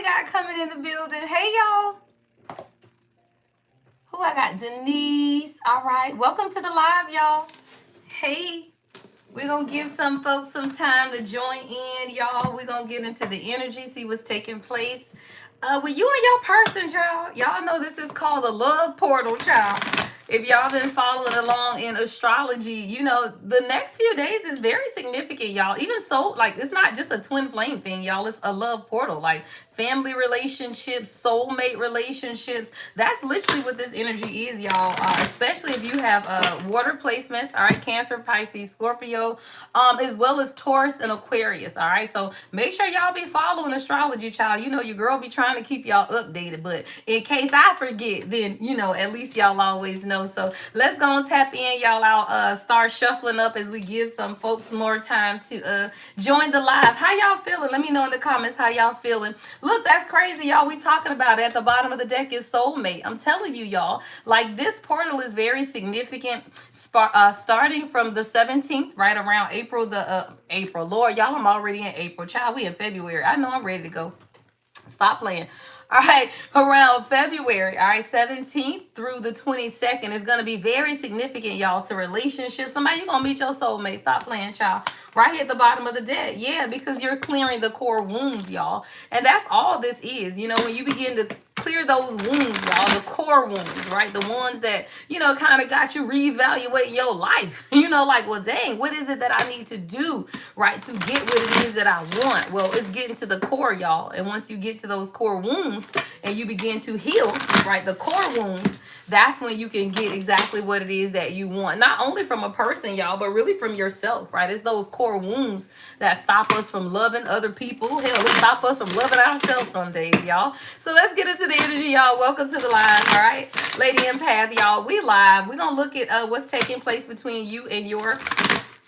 we got coming in the building? Hey, y'all. Who I got? Denise. All right. Welcome to the live, y'all. Hey. We're going to give some folks some time to join in, y'all. We're going to get into the energy, see what's taking place. With you and your person, child. Y'all know this is called the love portal, child. If y'all been following along in astrology, you know, the next few days is very significant, y'all. Even so, like, it's not just a twin flame thing, y'all. It's a love portal. Like, family relationships, soulmate relationships. That's literally what this energy is, y'all. Especially if you have water placements, all right, Cancer, Pisces, Scorpio, as well as Taurus and Aquarius, all right? So make sure y'all be following astrology, child. You know, your girl be trying to keep y'all updated, but in case I forget, then, you know, at least y'all always know. So let's go and tap in, y'all. I'll start shuffling up as we give some folks more time to join the live. How y'all feeling? Let me know in the comments how y'all feeling. Look, that's crazy, y'all. We talking about it. At the bottom of the deck is soulmate. I'm telling you, y'all, like this portal is very significant, starting from the 17th, right around April, April. Lord, y'all, I'm already in April. Child, we in February. I know I'm ready to go. Stop playing. All right, around February, all right, 17th through the 22nd is going to be very significant, y'all, to relationships. Somebody, you're going to meet your soulmate. Stop playing, child. Right here at the bottom of the deck. Yeah, because you're clearing the core wounds, y'all. And that's all this is. You know, when you begin to clear those wounds, y'all, the core wounds, right? The ones that, you know, kind of got you reevaluating your life. You know, like, well, dang, what is it that I need to do, right, to get what it is that I want? Well, it's getting to the core, y'all. And once you get to those core wounds and you begin to heal, right, the core wounds, that's when you can get exactly what it is that you want. Not only from a person, y'all, but really from yourself, right? It's those core wounds that stop us from loving other people. Hell, it stop us from loving ourselves some days, y'all. So let's get into the energy, y'all. Welcome to the live, all right? Lady Empath, y'all, we live. We're going to look at what's taking place between you and your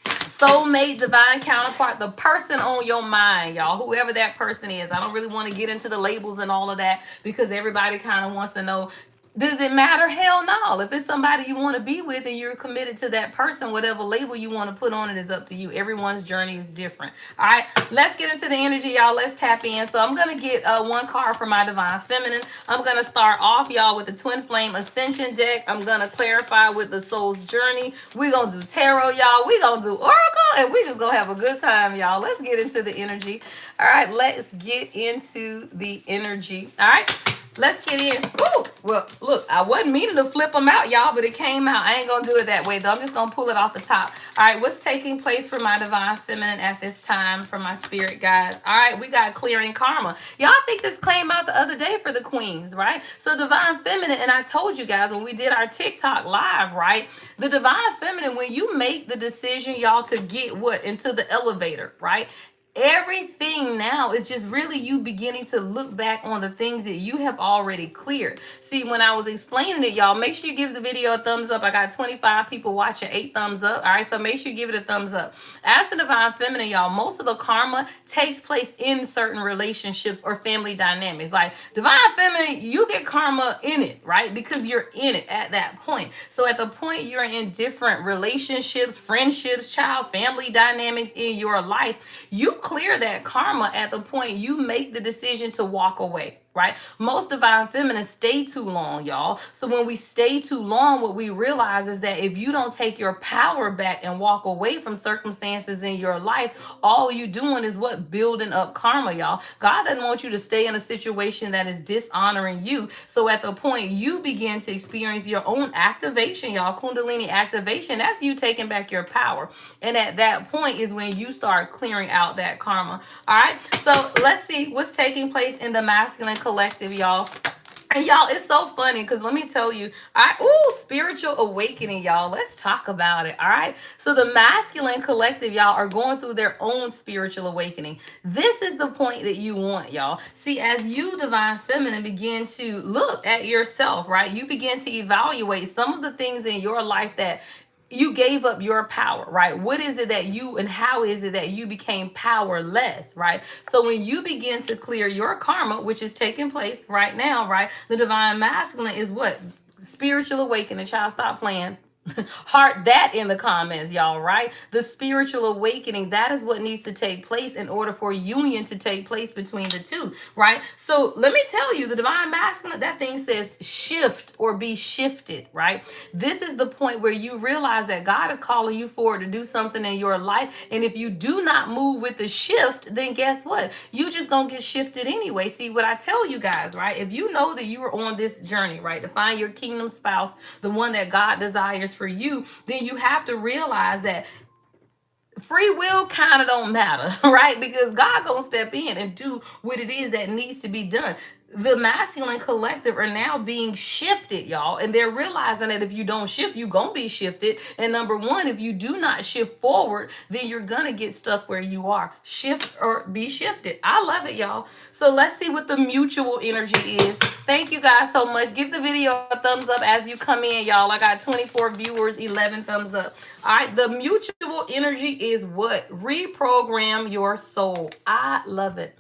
soulmate, divine counterpart, the person on your mind, y'all, whoever that person is. I don't really want to get into the labels and all of that because everybody kind of wants to know, does it matter? Hell no. If it's somebody you want to be with and you're committed to that person, whatever label you want to put on it is up to you. Everyone's journey is different. All right, let's get into the energy, y'all. Let's tap in. So I'm going to get one card for my divine feminine. I'm going to start off, y'all, with the twin flame ascension deck. I'm going to clarify with the soul's journey. We're going to do tarot, y'all. We're going to do oracle, and we just going to have a good time, y'all. Let's get into the energy. All right, let's get into the energy. All right. Let's get in. Ooh, well, look, I wasn't meaning to flip them out, y'all, but it came out. I ain't going to do it that way, though. I'm just going to pull it off the top. All right, what's taking place for my divine feminine at this time for my spirit guides? All right, we got clearing karma. Y'all think this came out the other day for the queens, right? So divine feminine, and I told you guys when we did our TikTok live, right? The divine feminine, when you make the decision, y'all, to get what? Into the elevator, right? Everything now is just really you beginning to look back on the things that you have already cleared. See, when I was explaining it, y'all, make sure you give the video a thumbs up. I got 25 people watching, 8 thumbs up. All right, so make sure you give it a thumbs up. As the divine feminine, y'all, most of the karma takes place in certain relationships or family dynamics. Like divine feminine, you get karma in it, right? Because you're in it at that point. So at the point you're in different relationships, friendships, child, family dynamics in your life, you clear that karma at the point you make the decision to walk away, right? Most divine feminines stay too long, y'all. So when we stay too long, what we realize is that if you don't take your power back and walk away from circumstances in your life, all you doing is what? Building up karma, y'all. God doesn't want you to stay in a situation that is dishonoring you. So at the point you begin to experience your own activation, y'all, Kundalini activation, that's you taking back your power. And at that point is when you start clearing out that karma. All right, so let's see what's taking place in the masculine collective, y'all. And y'all, it's so funny because let me tell you, spiritual awakening, y'all. Let's talk about it. All right. So the masculine collective, y'all, are going through their own spiritual awakening. This is the point that you want, y'all. See, as you, divine feminine, begin to look at yourself, right? You begin to evaluate some of the things in your life that you gave up your power, right? What is it that you, and how is it that you became powerless, right? So when you begin to clear your karma, which is taking place right now, right? The divine masculine is what? Spiritual awakening. Child, stop playing. Heart that in the comments, y'all, right? The spiritual awakening, that is what needs to take place in order for union to take place between the two, right? So let me tell you, the divine masculine, that thing says shift or be shifted, right? This is the point where you realize that God is calling you forward to do something in your life. And if you do not move with the shift, then guess what? You just gonna get shifted anyway. See, what I tell you guys, right? If you know that you are on this journey, right, to find your kingdom spouse, the one that God desires for you, then you have to realize that free will kind of don't matter, right? Because God gonna step in and do what it is that needs to be done. The masculine collective are now being shifted, y'all, and they're realizing that if you don't shift, you gonna be shifted. And number one, if you do not shift forward, then you're gonna get stuck where you are. Shift or be shifted. I love it, y'all. So let's see what the mutual energy is. Thank you guys so much. Give the video a thumbs up as you come in, y'all. I got 24 viewers, 11 thumbs up. All right, the mutual energy is what? Reprogram your soul. I love it.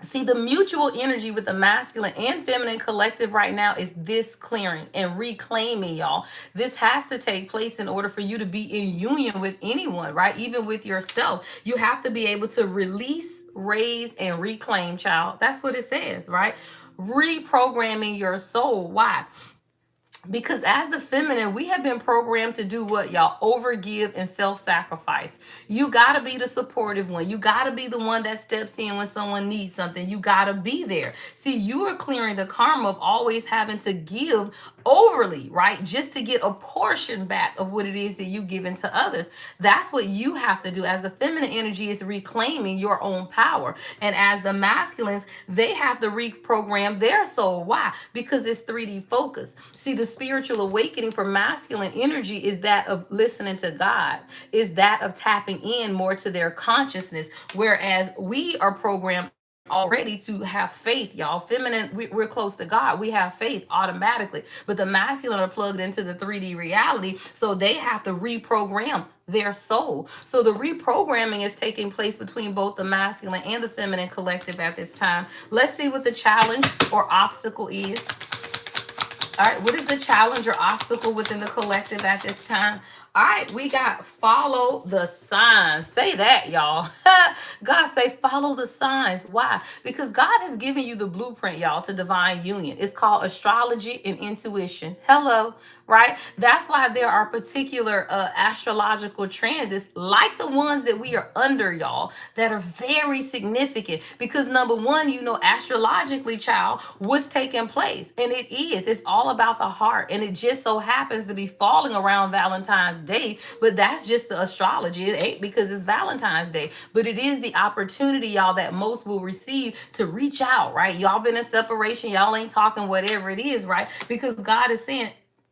See, the mutual energy with the masculine and feminine collective right now is this clearing and reclaiming, y'all. This has to take place in order for you to be in union with anyone, right? Even with yourself. You have to be able to release, raise, and reclaim, child. That's what it says, right? Reprogramming your soul. Why? Because as the feminine, we have been programmed to do what, y'all? Overgive and self-sacrifice. You got to be the supportive one. You got to be the one that steps in when someone needs something. You got to be there. See, you are clearing the karma of always having to give overly, right? Just to get a portion back of what it is that you give into others. That's what you have to do. As the feminine energy is reclaiming your own power. And as the masculines, they have to reprogram their soul. Why? Because it's 3D focus. See, the spiritual awakening for masculine energy is that of listening to God, is that of tapping in more to their consciousness. Whereas we are programmed already to have faith, y'all. Feminine, we're close to God. We have faith automatically. But the masculine are plugged into the 3D reality, so they have to reprogram their soul. So the reprogramming is taking place between both the masculine and the feminine collective at this time. Let's see what the challenge or obstacle is. All right, what is the challenge or obstacle within the collective at this time? All right, we got follow the signs. Say that, y'all. God say follow the signs. Why? Because God has given you the blueprint, y'all, to divine union. It's called astrology and intuition. Hello, right? That's why there are particular astrological transits like the ones that we are under, y'all, that are very significant. Because number one, you know, astrologically, child, what's taking place. And it is. It's all about the heart. And it just so happens to be falling around Valentine's Day, but that's just the astrology. It ain't because it's Valentine's Day, but it is the opportunity, y'all, that most will receive to reach out, right? Y'all been in separation, y'all ain't talking, whatever it is, right? Because God is saying,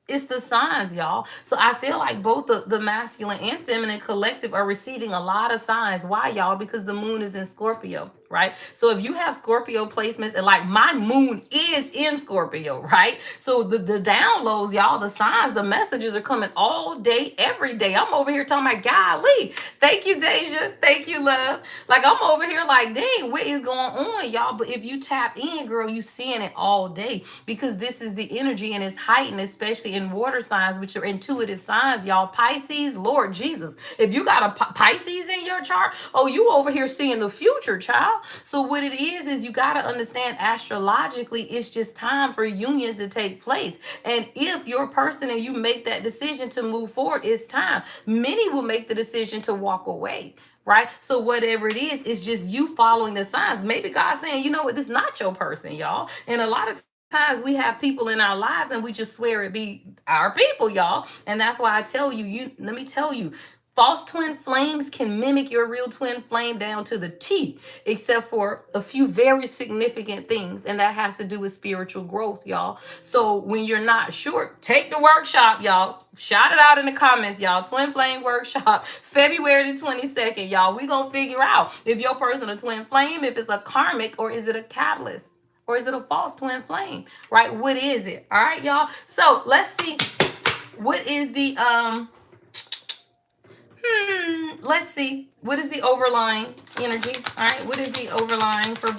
it's the signs, y'all. So I feel like both the masculine and feminine collective are receiving a lot of signs. Why, y'all? Because the moon is in Scorpio, right? So if you have Scorpio placements, and like my moon is in Scorpio, right? So the downloads, y'all, the signs, the messages are coming all day, every day. I'm over here talking about, golly, thank you, Deja. Thank you, love. Like I'm over here like, dang, what is going on, y'all? But if you tap in, girl, you seeing it all day because this is the energy and it's heightened, especially in water signs, which are intuitive signs, y'all. Pisces, Lord Jesus. If you got a Pisces in your chart, oh, you over here seeing the future, child. So what it is you got to understand astrologically, it's just time for unions to take place. And if your person and you make that decision to move forward, it's time. Many will make the decision to walk away. Right? So whatever it is, it's just you following the signs. Maybe God's saying, you know what, this is not your person, y'all. And a lot of times we have people in our lives and we just swear it be our people, y'all. And that's why I tell you, let me tell you, false twin flames can mimic your real twin flame down to the T, except for a few very significant things. And that has to do with spiritual growth, y'all. So when you're not sure, take the workshop, y'all. Shout it out in the comments, y'all. Twin flame workshop, February the 22nd, y'all. We're going to figure out if your person a twin flame, if it's a karmic, or is it a catalyst? Or is it a false twin flame, right? What is it? All right, y'all. So let's see. What is the, let's see. What is the overlying energy? All right. What is the overlying for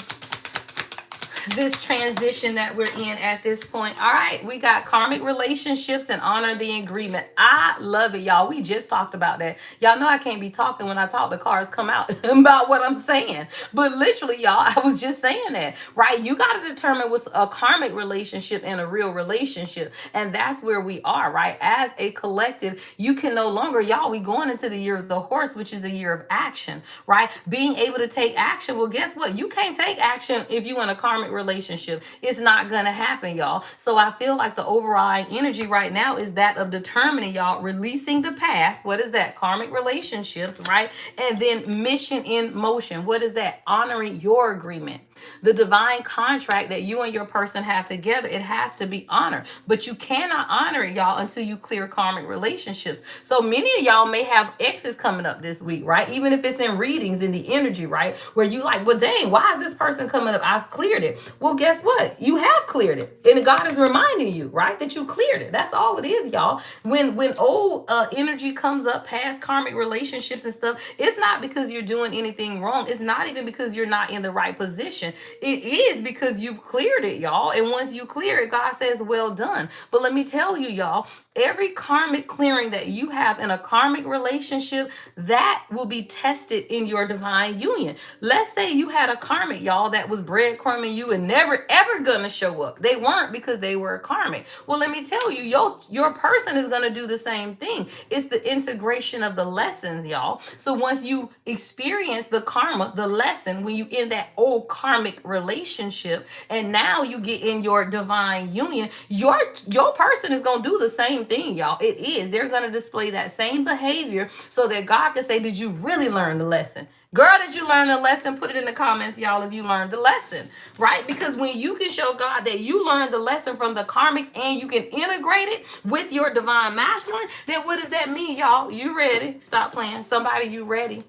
this transition that we're in at this point. All right, we got karmic relationships and honor the agreement. I love it, y'all. We just talked about that. Y'all know I can't be talking when I talk. The cars come out about what I'm saying. But literally, y'all, I was just saying that, right? You got to determine what's a karmic relationship and a real relationship. And that's where we are, right? As a collective, you can no longer, y'all, we going into the year of the horse, which is the year of action, right? Being able to take action. Well, guess what? You can't take action if you in a karmic relationship. It's not gonna happen, y'all. So I feel like the overriding energy right now is that of determining, y'all, releasing the past. What is that? Karmic relationships, right? And then mission in motion. What is that? Honoring your agreement. The divine contract that you and your person have together, it has to be honored. But you cannot honor it, y'all, until you clear karmic relationships. So many of y'all may have exes coming up this week, right? Even if it's in readings in the energy, right? Where you like, well, dang, why is this person coming up? I've cleared it. Well, guess what? You have cleared it. And God is reminding you, right, that you cleared it. That's all it is, y'all. When old energy comes up past karmic relationships and stuff, it's not because you're doing anything wrong. It's not even because you're not in the right position. It is because you've cleared it, y'all. And once you clear it, God says, well done. But let me tell you, y'all, every karmic clearing that you have in a karmic relationship, that will be tested in your divine union. Let's say you had a karmic, y'all, that was breadcrumbing you and never ever gonna show up. They weren't because they were a karmic. Well, let me tell you, your person is gonna do the same thing. It's the integration of the lessons, y'all. So once you experience the karma, the lesson, when you in that old karmic relationship, and now you get in your divine union, your person is gonna do the same thing, y'all. It is. They're gonna display that same behavior so that God can say, did you really learn the lesson? Girl, did you learn the lesson? Put it in the comments, y'all, if you learned the lesson, right? Because when you can show God that you learned the lesson from the karmics and you can integrate it with your divine masculine, then what does that mean, y'all? You ready? Stop playing. Somebody, you ready?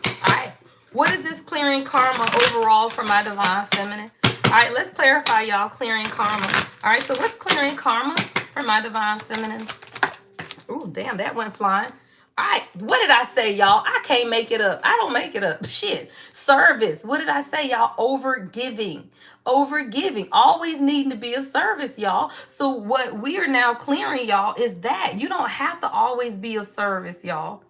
All right. What is this clearing karma overall for my divine feminine? All right, let's clarify, y'all, clearing karma. All right, so what's clearing karma for my divine feminine? Oh, damn, that went flying. All right, what did I say, y'all? I can't make it up. I don't make it up. Shit. Service. What did I say, y'all? Overgiving. Overgiving. Always needing to be of service, y'all. So what we are now clearing, y'all, is that you don't have to always be of service, y'all.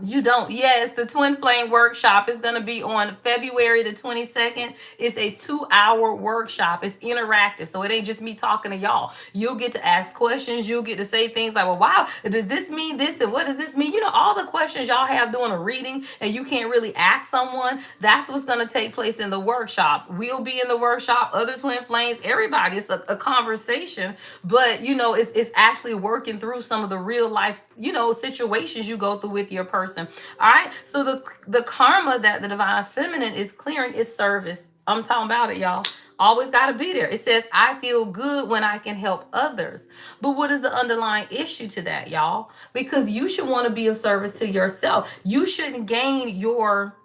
You don't. Yes, the Twin Flame workshop is going to be on February the 22nd. It's a 2-hour workshop. It's interactive. So it ain't just me talking to y'all. You'll get to ask questions. You'll get to say things like, well, wow, does this mean this? And what does this mean? You know, all the questions y'all have doing a reading and you can't really ask someone. That's what's going to take place in the workshop. We'll be in the workshop, other Twin Flames, everybody. It's a conversation, but you know, it's actually working through some of the real life, you know, situations you go through with your person. All right. So the karma that the divine feminine is clearing is service. I'm talking about it, y'all. Always got to be there. It says, I feel good when I can help others. But what is the underlying issue to that, y'all? Because you should want to be of service to yourself. You shouldn't gain your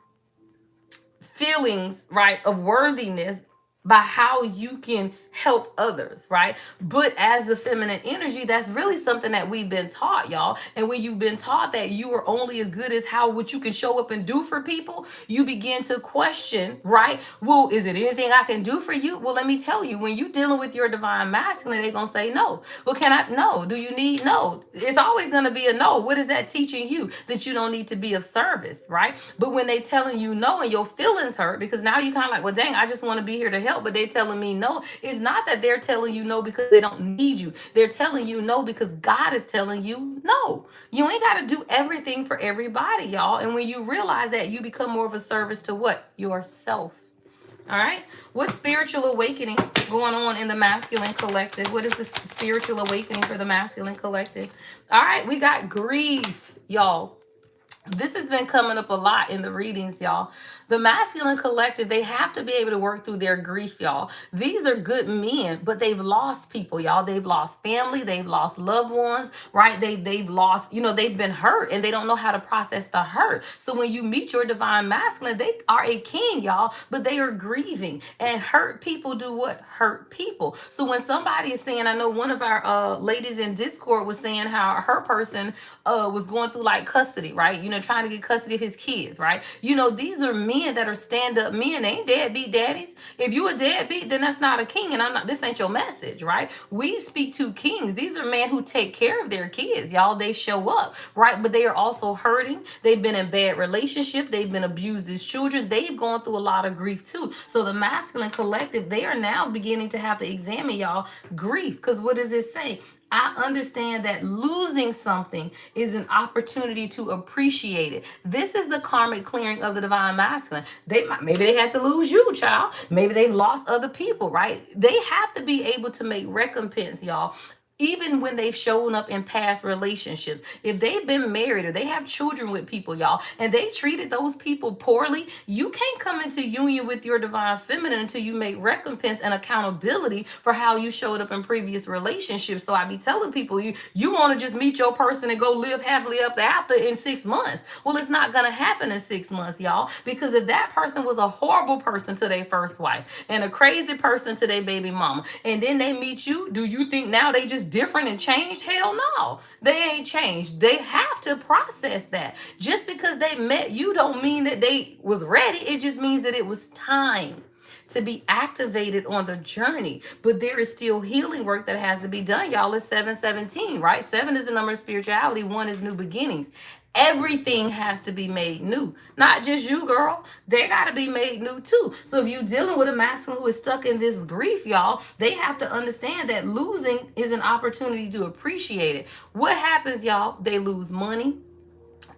feelings, right, of worthiness by how you can help others, right? But as the feminine energy, that's really something that we've been taught, y'all. And when you've been taught that you are only as good as how what you can show up and do for people, you begin to question, right? Well, is it anything I can do for you? Well, let me tell you, when you're dealing with your divine masculine, they're gonna say no. Well, can I? No. Do you need? No. It's always gonna be a no. What is that teaching you? That you don't need to be of service, right? But when they telling you no and your feelings hurt, because now you kind of like, well, dang, I just want to be here to help, but they telling me no. It's not that they're telling you no because they don't need you. They're telling you no because God is telling you no. You ain't got to do everything for everybody, y'all. And when you realize that, you become more of a service to what? Yourself. All right. What's spiritual awakening going on in the masculine collective? What is the spiritual awakening for the masculine collective? All right. We got grief, y'all. This has been coming up a lot in the readings, y'all. The masculine collective, they have to be able to work through their grief, y'all. These are good men, but they've lost people, y'all. They've lost family. They've lost loved ones, right? They've lost, you know, they've been hurt and they don't know how to process the hurt. So when you meet your divine masculine, they are a king, y'all, but they are grieving. And hurt people do what? Hurt people. So when somebody is saying, I know one of our ladies in Discord was saying how her person was going through like custody, right? You know, trying to get custody of his kids, right? You know, these are men men that are stand-up men. They ain't deadbeat daddies. If you a deadbeat, then that's not a king, and this ain't your message, right? We speak to kings. These are men who take care of their kids, y'all. They show up, right? But they are also hurting. They've been in bad relationships. They've been abused as children. They've gone through a lot of grief too. So the masculine collective, they are now beginning to have to examine, y'all, grief. Because what does it say? I understand that losing something is an opportunity to appreciate it. This is the karmic clearing of the divine masculine. Maybe they had to lose you, child. Maybe they've lost other people, right? They have to be able to make recompense, y'all. Even when they've shown up in past relationships, if they've been married or they have children with people, y'all, and they treated those people poorly, you can't come into union with your divine feminine until you make recompense and accountability for how you showed up in previous relationships. So I be telling people, you want to just meet your person and go live happily ever after in 6 months. Well, it's not going to happen in 6 months, y'all, because if that person was a horrible person to their first wife and a crazy person to their baby mama, and then they meet you, do you think now they just different and changed? Hell no, they ain't changed. They have to process that. Just because they met you don't mean that they was ready. It just means that it was time to be activated on the journey. But there is still healing work that has to be done, y'all. It's 717, right? 7 is the number of spirituality. 1 is new beginnings. Everything has to be made new. Not just you, girl. They got to be made new too. So if you're dealing with a masculine who is stuck in this grief, y'all, they have to understand that losing is an opportunity to appreciate it. What happens, y'all? They lose money.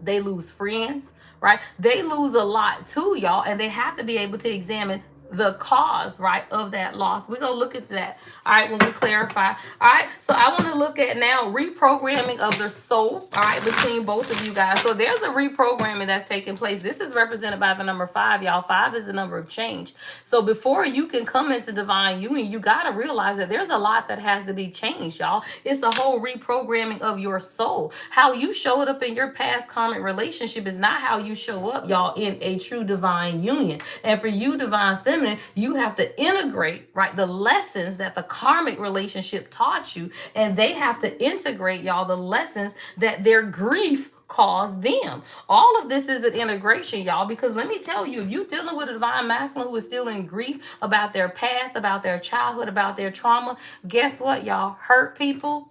They lose friends, right? They lose a lot too, y'all. And they have to be able to examine the cause, right, of that loss. We're going to look at that, all right, when we clarify. All right, so I want to look at now reprogramming of the soul, all right, between both of you guys. So there's a reprogramming that's taking place. This is represented by the number 5, y'all. 5 is the number of change. So before you can come into divine union, you got to realize that there's a lot that has to be changed, y'all. It's the whole reprogramming of your soul. How you showed up in your past karmic relationship is not how you show up, y'all, in a true divine union. And for you, divine feminine, you have to integrate, right, the lessons that the karmic relationship taught you, and they have to integrate, y'all, the lessons that their grief caused them. All of this is an integration, y'all, because let me tell you, if you're dealing with a divine masculine who is still in grief about their past, about their childhood, about their trauma, guess what, y'all? Hurt people,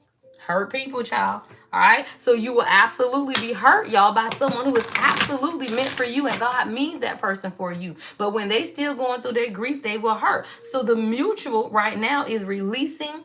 child. All right, so you will absolutely be hurt, y'all, by someone who is absolutely meant for you, and God means that person for you. But when they still going through their grief, they will hurt. So the mutual right now is releasing,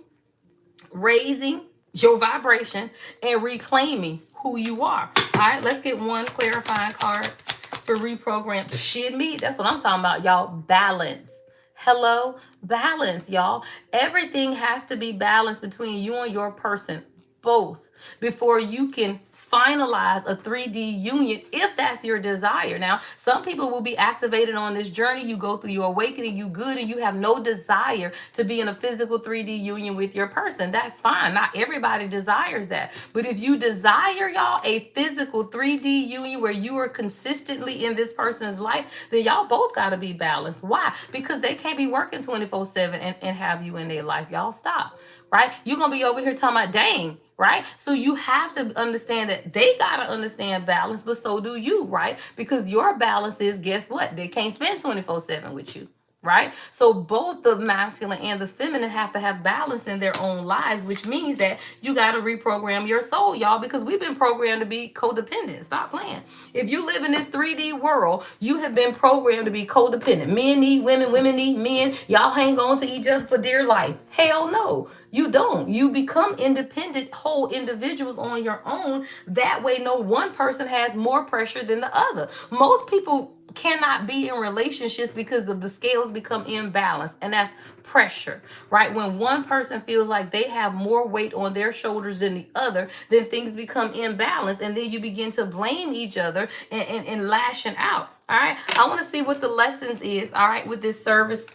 raising your vibration, and reclaiming who you are. All right, let's get one clarifying card for reprogram. Shit me, that's what I'm talking about, y'all. Balance. Hello, balance, y'all. Everything has to be balanced between you and your person, both, before you can finalize a 3D union, if that's your desire. Now, some people will be activated on this journey. You go through your awakening, you good, and you have no desire to be in a physical 3D union with your person. That's fine. Not everybody desires that. But if you desire, y'all, a physical 3D union where you are consistently in this person's life, then y'all both got to be balanced. Why? Because they can't be working 24/7 and have you in their life. Y'all stop, right? You're going to be over here talking about, dang, right? So you have to understand that they got to understand balance, but so do you, right? Because your balance is, guess what? They can't spend 24/7 with you, right? So both the masculine and the feminine have to have balance in their own lives, which means that you got to reprogram your soul, y'all, because we've been programmed to be codependent. Stop playing. If you live in this 3D world, you have been programmed to be codependent. Men need women, women need men. Y'all hang on to each other for dear life. Hell no. You don't. You become independent, whole individuals on your own. That way, no one person has more pressure than the other. Most people cannot be in relationships because the scales become imbalanced, and that's pressure, right? When one person feels like they have more weight on their shoulders than the other, then things become imbalanced, and then you begin to blame each other and lashing out. All right, I want to see what the lessons is, all right, with this service.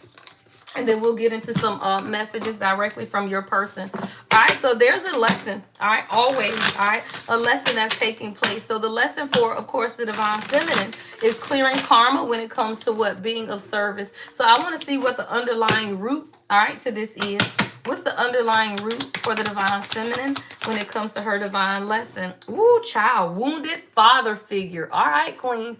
And then we'll get into some messages directly from your person. All right, so there's a lesson, all right, always, all right, a lesson that's taking place. So the lesson for, of course, the divine feminine is clearing karma when it comes to what being of service. So I want to see what the underlying root, all right, to this is. What's the underlying root for the divine feminine when it comes to her divine lesson? Ooh, child, wounded father figure. All right, queen.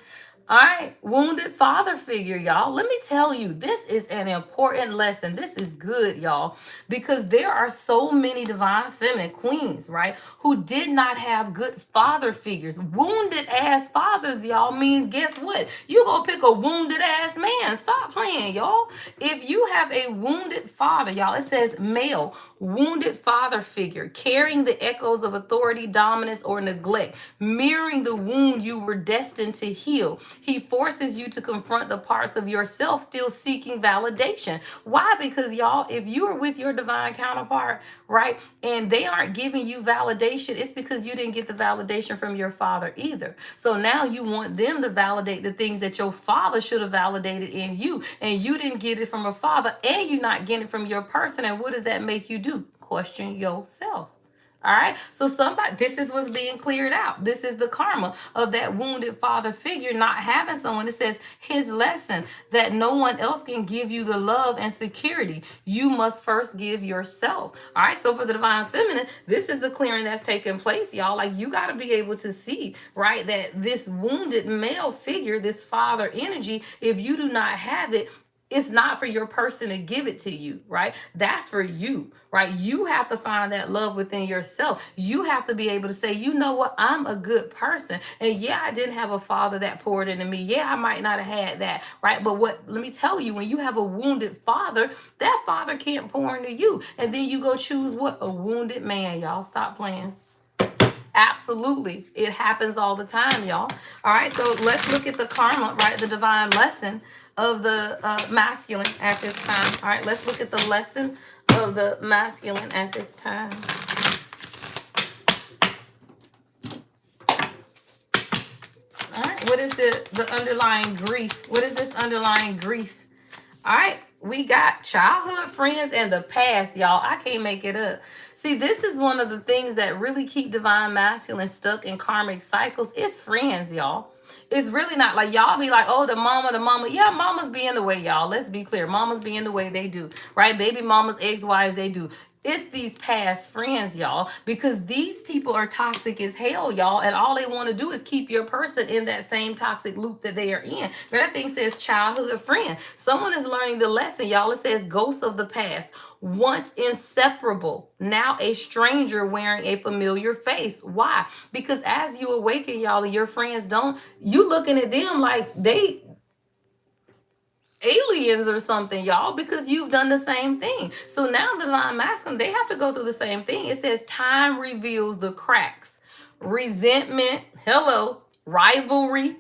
All right, wounded father figure, y'all. Let me tell you, this is an important lesson. This is good, y'all, because there are so many divine feminine queens, right, who did not have good father figures. Wounded ass fathers, y'all, means guess what? You gonna pick a wounded ass man. Stop playing, y'all. If you have a wounded father, y'all, it says male, wounded father figure, carrying the echoes of authority, dominance, or neglect, mirroring the wound you were destined to heal. He forces you to confront the parts of yourself still seeking validation. Why? Because y'all, if you are with your divine counterpart, right, and they aren't giving you validation, it's because you didn't get the validation from your father either. So now you want them to validate the things that your father should have validated in you, and you didn't get it from a father, and you're not getting it from your person. And what does that make you do? Question yourself. All right. So somebody, this is what's being cleared out. This is the karma of that wounded father figure not having someone. It says his lesson that no one else can give you the love and security. You must first give yourself. All right. So for the divine feminine, this is the clearing that's taking place, y'all. Like you got to be able to see, right, that this wounded male figure, this father energy, if you do not have it, it's not for your person to give it to you, right? That's for you, right? You have to find that love within yourself. You have to be able to say, you know what? I'm a good person. And yeah, I didn't have a father that poured into me. Yeah, I might not have had that, right? But let me tell you, when you have a wounded father, that father can't pour into you. And then you go choose what? A wounded man, y'all. Stop playing. Absolutely. It happens all the time, y'all. All right, so let's look at the karma, right? The divine lesson of the masculine at this time. All right, let's look at the lesson of the masculine at this time. All right, what is the underlying grief? What is this underlying grief? All right, we got childhood friends and the past, y'all. I can't make it up. See, this is one of the things that really keep divine masculine stuck in karmic cycles. It's friends, y'all. It's really not like y'all be like, oh, the mama. Yeah, mamas be in the way, y'all. Let's be clear. Mamas be in the way, they do, right? Baby mamas, ex-wives, they do. It's these past friends, y'all, because these people are toxic as hell, y'all, and all they want to do is keep your person in that same toxic loop that they are in. That thing says childhood friend. Someone is learning the lesson, y'all. It says ghosts of the past. Once inseparable, now a stranger wearing a familiar face. Why? Because as you awaken, y'all, and your friends don't, you looking at them like they aliens or something, y'all, because you've done the same thing. So now the divine masculine, they have to go through the same thing. It says time reveals the cracks, resentment, hello, rivalry,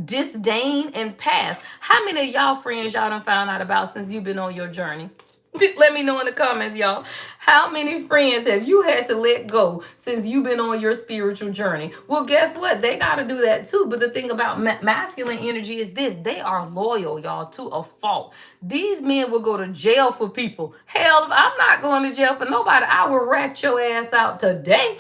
disdain, and past. How many of y'all friends y'all done found out about since you've been on your journey? Let me know in the comments, y'all. How many friends have you had to let go since you've been on your spiritual journey? Well, guess what? They got to do that too. But the thing about masculine energy is this. They are loyal, y'all, to a fault. These men will go to jail for people. Hell, I'm not going to jail for nobody. I will rat your ass out today.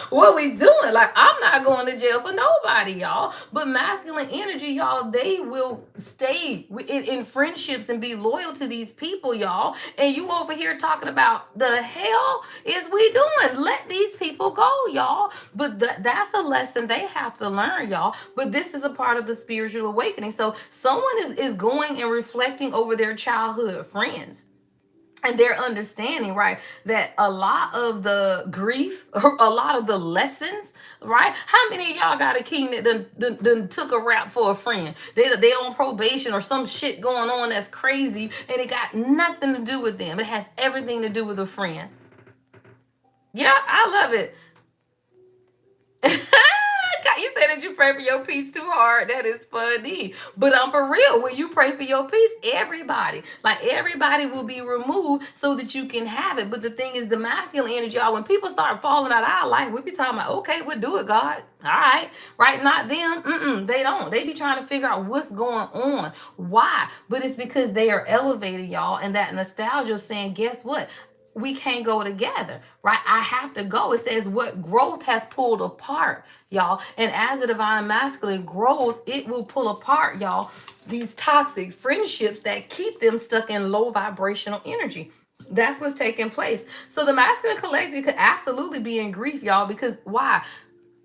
What we doing? Like, I'm not going to jail for nobody, y'all. But masculine energy, y'all, they will stay in friendships and be loyal to these people, y'all. And you over here talking about the hell is we doing? Let these people go, y'all. But that's a lesson they have to learn, y'all. But this is a part of the spiritual awakening. So someone is going and reflecting over their childhood friends. And they're understanding, right, that a lot of the grief, or a lot of the lessons, right? How many of y'all got a king that done took a rap for a friend? They on probation or some shit going on that's crazy, and it got nothing to do with them. It has everything to do with a friend. Yeah, I love it. You said that you pray for your peace too hard. That is funny. But I'm for real. When you pray for your peace, everybody will be removed so that you can have it. But the thing is, the masculine energy, y'all, when people start falling out of our life, we be talking about, okay, we'll do it, God. All right. Right? Not them. They don't. They be trying to figure out what's going on. Why? But it's because they are elevated, y'all. And that nostalgia of saying, guess what? We can't go together, right? I have to go. It says what growth has pulled apart, y'all. And as the divine masculine grows, it will pull apart, y'all, these toxic friendships that keep them stuck in low vibrational energy. That's what's taking place. So the masculine collective could absolutely be in grief, y'all, because why?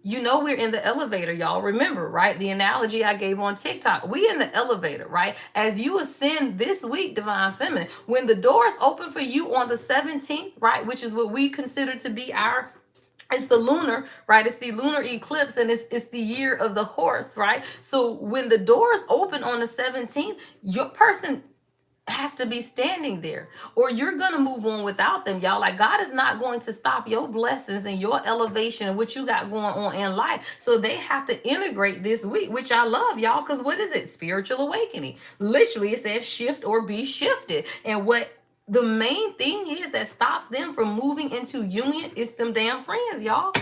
you know we're in the elevator, y'all. Remember, right? The analogy I gave on TikTok. We in the elevator, right? As you ascend this week, Divine Feminine, when the doors open for you on the 17th, right? Which is what we consider to be our, it's the lunar, right? It's the lunar eclipse, and it's the year of the horse, right? So when the doors open on the 17th, your person has to be standing there, or you're gonna move on without them, y'all. Like, God is not going to stop your blessings and your elevation and what you got going on in life. So they have to integrate this week, which I love, y'all, because what is it? Spiritual awakening. Literally, it says shift or be shifted. And what the main thing is that stops them from moving into union is them damn friends, y'all.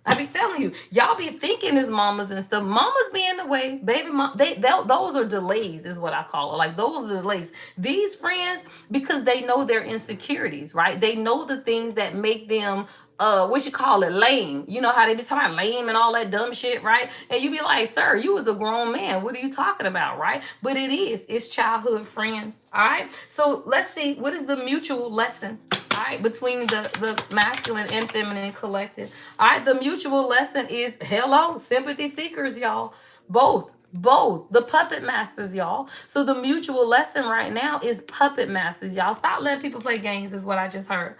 I be telling you, y'all be thinking as mamas and stuff. Mamas be in the way, baby mom. Those are delays, is what I call it. Like, those are delays. These friends, because they know their insecurities, right? They know the things that make them what you call it, lame. You know how they be talking about lame and all that dumb shit, right? And you be like, sir, you was a grown man. What are you talking about, right? But it's childhood friends. All right. So let's see, what is the mutual lesson? All right, between the masculine and feminine collective. All right, the mutual lesson is, hello, sympathy seekers, y'all. Both the puppet masters, y'all. So the mutual lesson right now is puppet masters, y'all. Stop letting people play games, is what I just heard.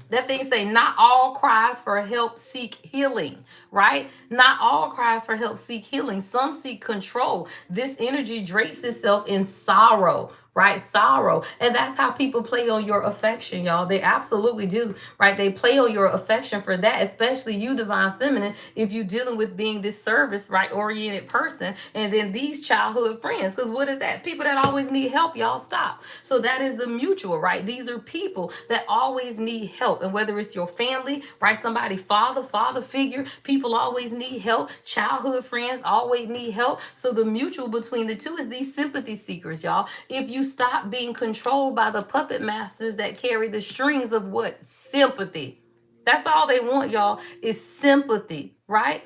That thing say, not all cries for help seek healing, right? Not all cries for help seek healing. Some seek control. This energy drapes itself in sorrow, right? Sorrow. And that's how people play on your affection, y'all. They absolutely do, right? They play on your affection for that, especially you, Divine Feminine, if you're dealing with being this service, right, oriented person. And then these childhood friends, because what is that? People that always need help, y'all. Stop. So that is the mutual, right? These are people that always need help. And whether it's your family, right, somebody, father figure, people always need help. Childhood friends always need help. So the mutual between the two is these sympathy seekers, y'all. If you stop being controlled by the puppet masters that carry the strings of what? Sympathy. That's all they want, y'all, is sympathy, right?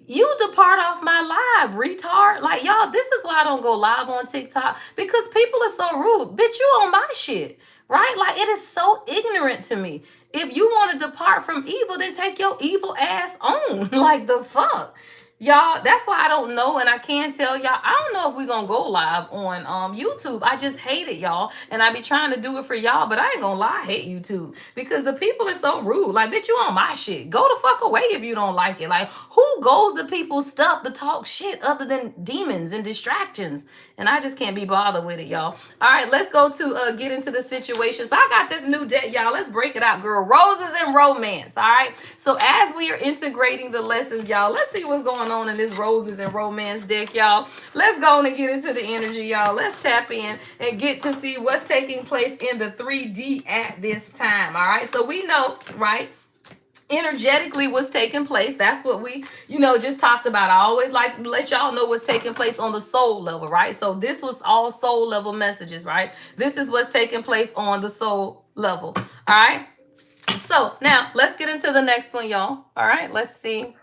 You depart off my live, retard. Like, y'all, this is why I don't go live on TikTok, because people are so rude. Bitch, you on my shit, right? Like, it is so ignorant to me. If you want to depart from evil, then take your evil ass on. Like, the fuck? Y'all, that's why I don't know, and I can tell y'all, I don't know if we're gonna go live on YouTube. I just hate it, y'all, and I be trying to do it for y'all, but I ain't gonna lie, I hate YouTube, because the people are so rude. Like, bitch, you on my shit. Go the fuck away if you don't like it. Like, who goes to people's stuff to talk shit other than demons and distractions? And I just can't be bothered with it, y'all. All right, let's go to get into the situation. So I got this new deck, y'all. Let's break it out, girl. Roses and romance, all right? So as we are integrating the lessons, y'all, let's see what's going on in this roses and romance deck, y'all. Let's go on and get into the energy, y'all. Let's tap in and get to see what's taking place in the 3D at this time, all right? So we know, right, energetically what's taking place. That's what we, just talked about. I always like to let y'all know what's taking place on the soul level, right? So this was all soul level messages, right? This is what's taking place on the soul level, all right? So now let's get into the next one, y'all. All right, let's see.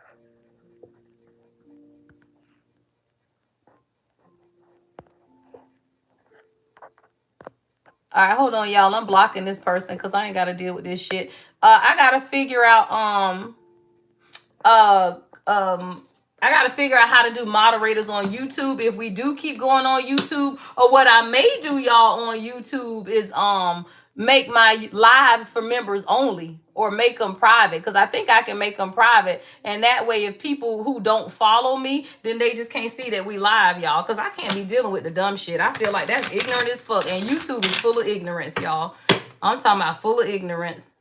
All right, hold on, y'all. I'm blocking this person because I ain't got to deal with this shit. I got to figure out, I got to figure out how to do moderators on YouTube if we do keep going on YouTube. Or what I may do, y'all, on YouTube is make my lives for members only, or make them private, because I think I can make them private, and that way if people who don't follow me, then they just can't see that we live, y'all, because I can't be dealing with the dumb shit. I feel like that's ignorant as fuck, and YouTube is full of ignorance, y'all. I'm talking about full of ignorance.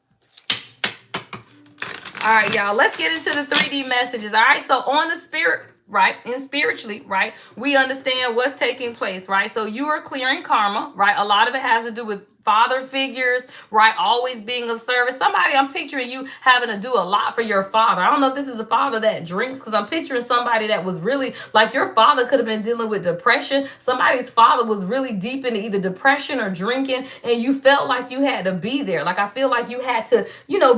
All right, y'all, let's get into the 3D messages. All right, so on the spirit, right, and spiritually, right, we understand what's taking place, right? So you are clearing karma, right? A lot of it has to do with father figures, right? Always being of service. Somebody, I'm picturing you having to do a lot for your father. I don't know if this is a father that drinks, because I'm picturing somebody that was really, like, your father could have been dealing with depression. Somebody's father was really deep into either depression or drinking, and you felt like you had to be there. Like, I feel like you had to,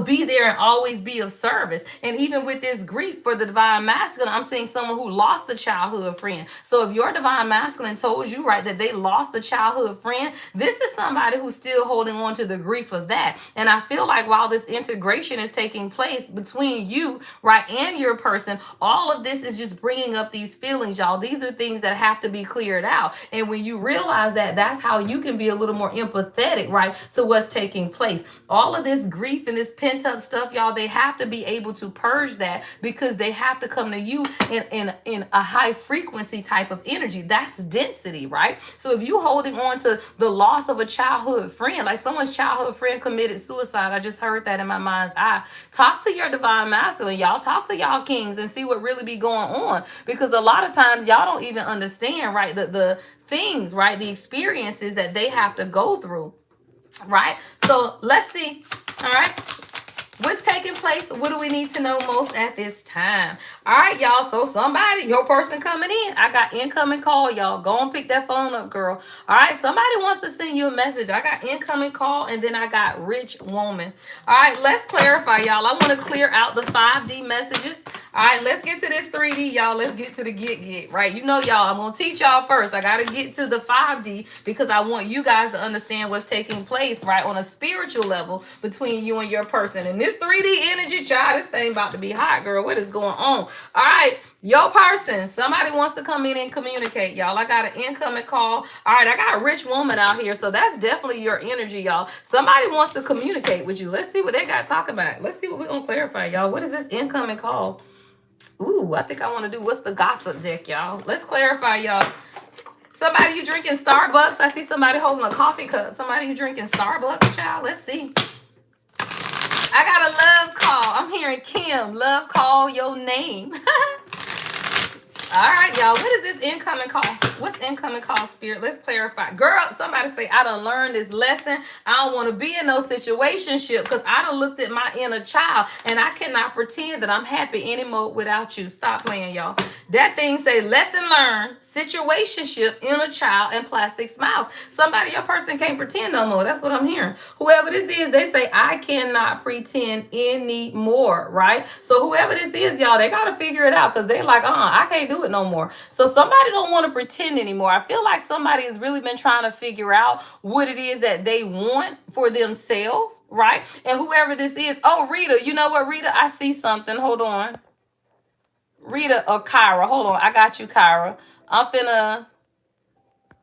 be there and always be of service. And even with this grief for the divine masculine, I'm seeing someone who lost a childhood friend. So if your divine masculine told you, right, that they lost a childhood friend, this is somebody who's still holding on to the grief of that. And I feel like while this integration is taking place between you, right, and your person, all of this is just bringing up these feelings, y'all. These are things that have to be cleared out. And when you realize that, that's how you can be a little more empathetic, right, to what's taking place. All of this grief and this pent up stuff, y'all, they have to be able to purge that, because they have to come to you in a high frequency type of energy. That's density, right? So if you holding on to the loss of a childhood friend, like someone's childhood friend committed suicide, I just heard that in my mind's eye. Talk to your divine masculine, y'all. Talk to y'all kings and see what really be going on, because a lot of times y'all don't even understand, right, the things, right, the experiences that they have to go through, right? So let's see. All right, what's taking place? What do we need to know most at this time? All right, y'all. So somebody, your person coming in. I got incoming call, y'all. Go and pick that phone up, girl. All right, somebody wants to send you a message. I got incoming call, and then I got rich woman. All right, let's clarify, y'all. I want to clear out the 5D messages. All right, let's get to this 3D, y'all. Let's get to the get, right? You know, y'all, I'm going to teach y'all first. I got to get to the 5D because I want you guys to understand what's taking place, right, on a spiritual level between you and your person. And this 3D energy, child, this thing about to be hot, girl. What is going on? All right, your person, somebody wants to come in and communicate, y'all. I got an incoming call. All right, I got a rich woman out here, so that's definitely your energy, y'all. Somebody wants to communicate with you. Let's see what they got to talk about. Let's see what we're going to clarify, y'all. What is this incoming call? Ooh, I think I want to do what's the gossip deck, y'all. Let's clarify, y'all. Somebody, you drinking Starbucks? I see somebody holding a coffee cup. Somebody, you drinking Starbucks, child? Let's see. I got a love call. I'm hearing Kim. Love call your name. All right, y'all. What is this incoming call? What's incoming call, Spirit? Let's clarify. Girl, somebody say, I done learned this lesson. I don't want to be in no situationship because I done looked at my inner child and I cannot pretend that I'm happy anymore without you. Stop playing, y'all. That thing say, lesson learned, situationship, inner child, and plastic smiles. Somebody, your person can't pretend no more. That's what I'm hearing. Whoever this is, they say, I cannot pretend anymore, right? So whoever this is, y'all, they got to figure it out because they like, I can't do it no more. So somebody don't want to pretend anymore. I feel like somebody has really been trying to figure out what it is that they want for themselves, right? And whoever this is, oh, Rita, you know what, Rita? I see something. Hold on. Rita or Kyra. Hold on. I got you, Kyra. I'm finna...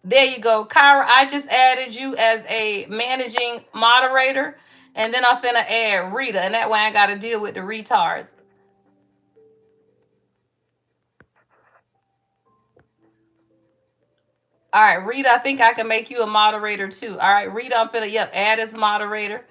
There you go. Kyra, I just added you as a managing moderator. And then I'm finna add Rita. And that way I got to deal with the retards. All right, Rita, I think I can make you a moderator too. All right, Rita, I'm finna, add as moderator.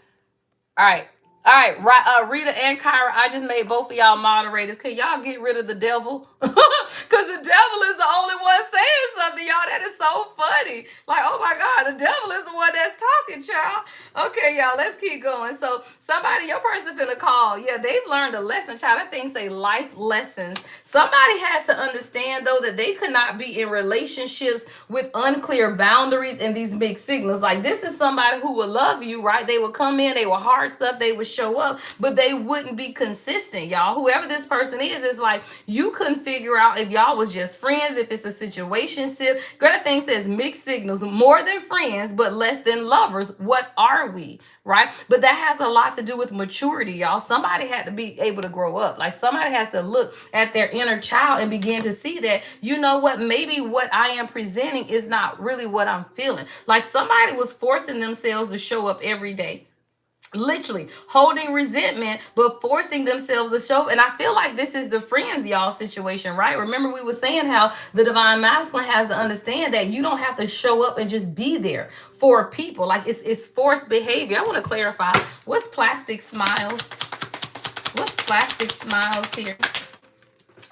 All right. All right, Rita and Kyra, I just made both of y'all moderators. Can y'all get rid of the devil? Because the devil is the only one saying something, y'all. That is so funny. Like, oh my God, the devil is the one that's talking, child. Okay, y'all, let's keep going. So somebody, your person finna call. Yeah, they've learned a lesson, child. That thing say life lessons. Somebody had to understand, though, that they could not be in relationships with unclear boundaries and these big signals. Like, this is somebody who would love you, right? They would come in, they were hard stuff, they would show up, but they wouldn't be consistent, y'all. Whoever this person is like, you couldn't figure out if y'all was just friends, if it's a situationship. Greta thing says mixed signals, more than friends, but less than lovers. What are we? Right? But that has a lot to do with maturity, y'all. Somebody had to be able to grow up. Like, somebody has to look at their inner child and begin to see that, you know what, maybe what I am presenting is not really what I'm feeling. Like, somebody was forcing themselves to show up every day. Literally holding resentment, but forcing themselves to show up. And I feel like this is the friends, y'all, situation, right? Remember, we were saying how the divine masculine has to understand that you don't have to show up and just be there for people. Like, it's forced behavior. I want to clarify. What's plastic smiles? What's plastic smiles here?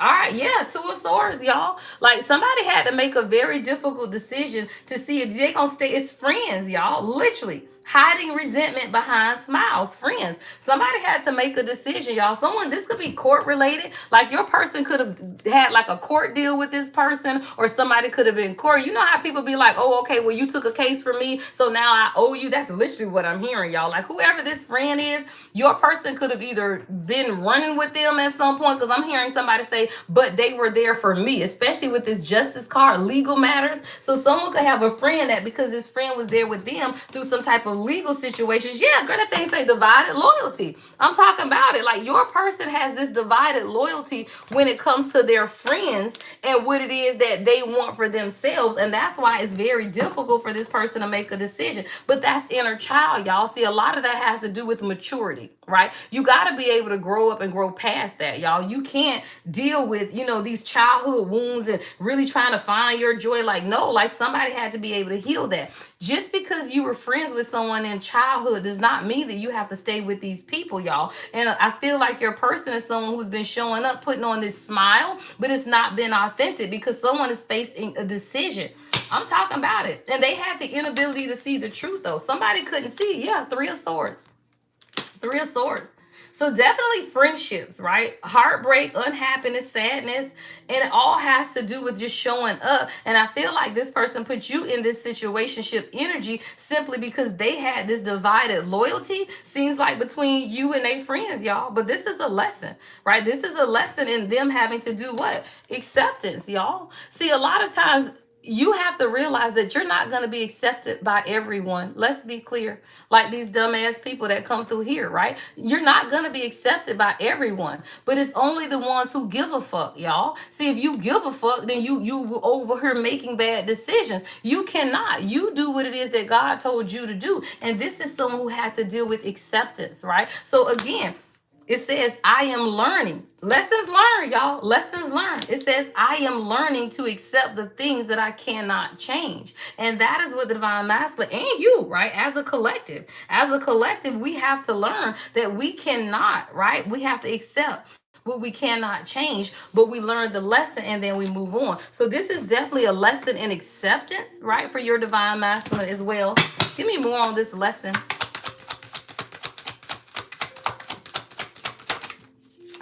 All right, yeah, Two of Swords, y'all. Like, somebody had to make a very difficult decision to see if they're going to stay. It's friends, y'all, literally. Hiding resentment behind smiles, friends. Somebody had to make a decision, y'all. This could be court related. Like, your person could have had like a court deal with this person, or somebody could have been in court. You know how people be like, oh, okay, well, you took a case for me, so now I owe you. That's literally what I'm hearing, y'all. Like, whoever this friend is, your person could have either been running with them at some point, because I'm hearing somebody say, but they were there for me, especially with this justice card, legal matters. So someone could have a friend that, because this friend was there with them through some type of legal situations, yeah, girl, that thing say divided loyalty. I'm talking about it. Like, your person has this divided loyalty when it comes to their friends and what it is that they want for themselves. And that's why it's very difficult for this person to make a decision. But that's inner child, y'all. See, a lot of that has to do with maturity, right? You got to be able to grow up and grow past that, y'all. You can't deal with, these childhood wounds and really trying to find your joy. Like, no, like, somebody had to be able to heal that. Just because you were friends with someone in childhood does not mean that you have to stay with these people, y'all. And I feel like your person is someone who's been showing up, putting on this smile, but it's not been authentic because someone is facing a decision. I'm talking about it. And they had the inability to see the truth, though. Somebody couldn't see. Yeah, Three of Swords. Three of Swords. So definitely friendships, right? Heartbreak, unhappiness, sadness, and it all has to do with just showing up. And I feel like this person put you in this situationship energy simply because they had this divided loyalty, seems like, between you and their friends, y'all. But this is a lesson, right? This is a lesson in them having to do what? Acceptance, y'all. See, a lot of times you have to realize that you're not going to be accepted by everyone. Let's be clear. Like these dumbass people that come through here, right? You're not going to be accepted by everyone, but it's only the ones who give a fuck, y'all. See, if you give a fuck, then you over here making bad decisions. You cannot. You do what it is that God told you to do. And this is someone who had to deal with acceptance, right? So again, it says, I am learning. Lessons learned, y'all. Lessons learned. It says, I am learning to accept the things that I cannot change. And that is what the divine masculine and you, right? As a collective, we have to learn that we cannot, right? We have to accept what we cannot change, but we learn the lesson and then we move on. So this is definitely a lesson in acceptance, right? For your divine masculine as well. Give me more on this lesson.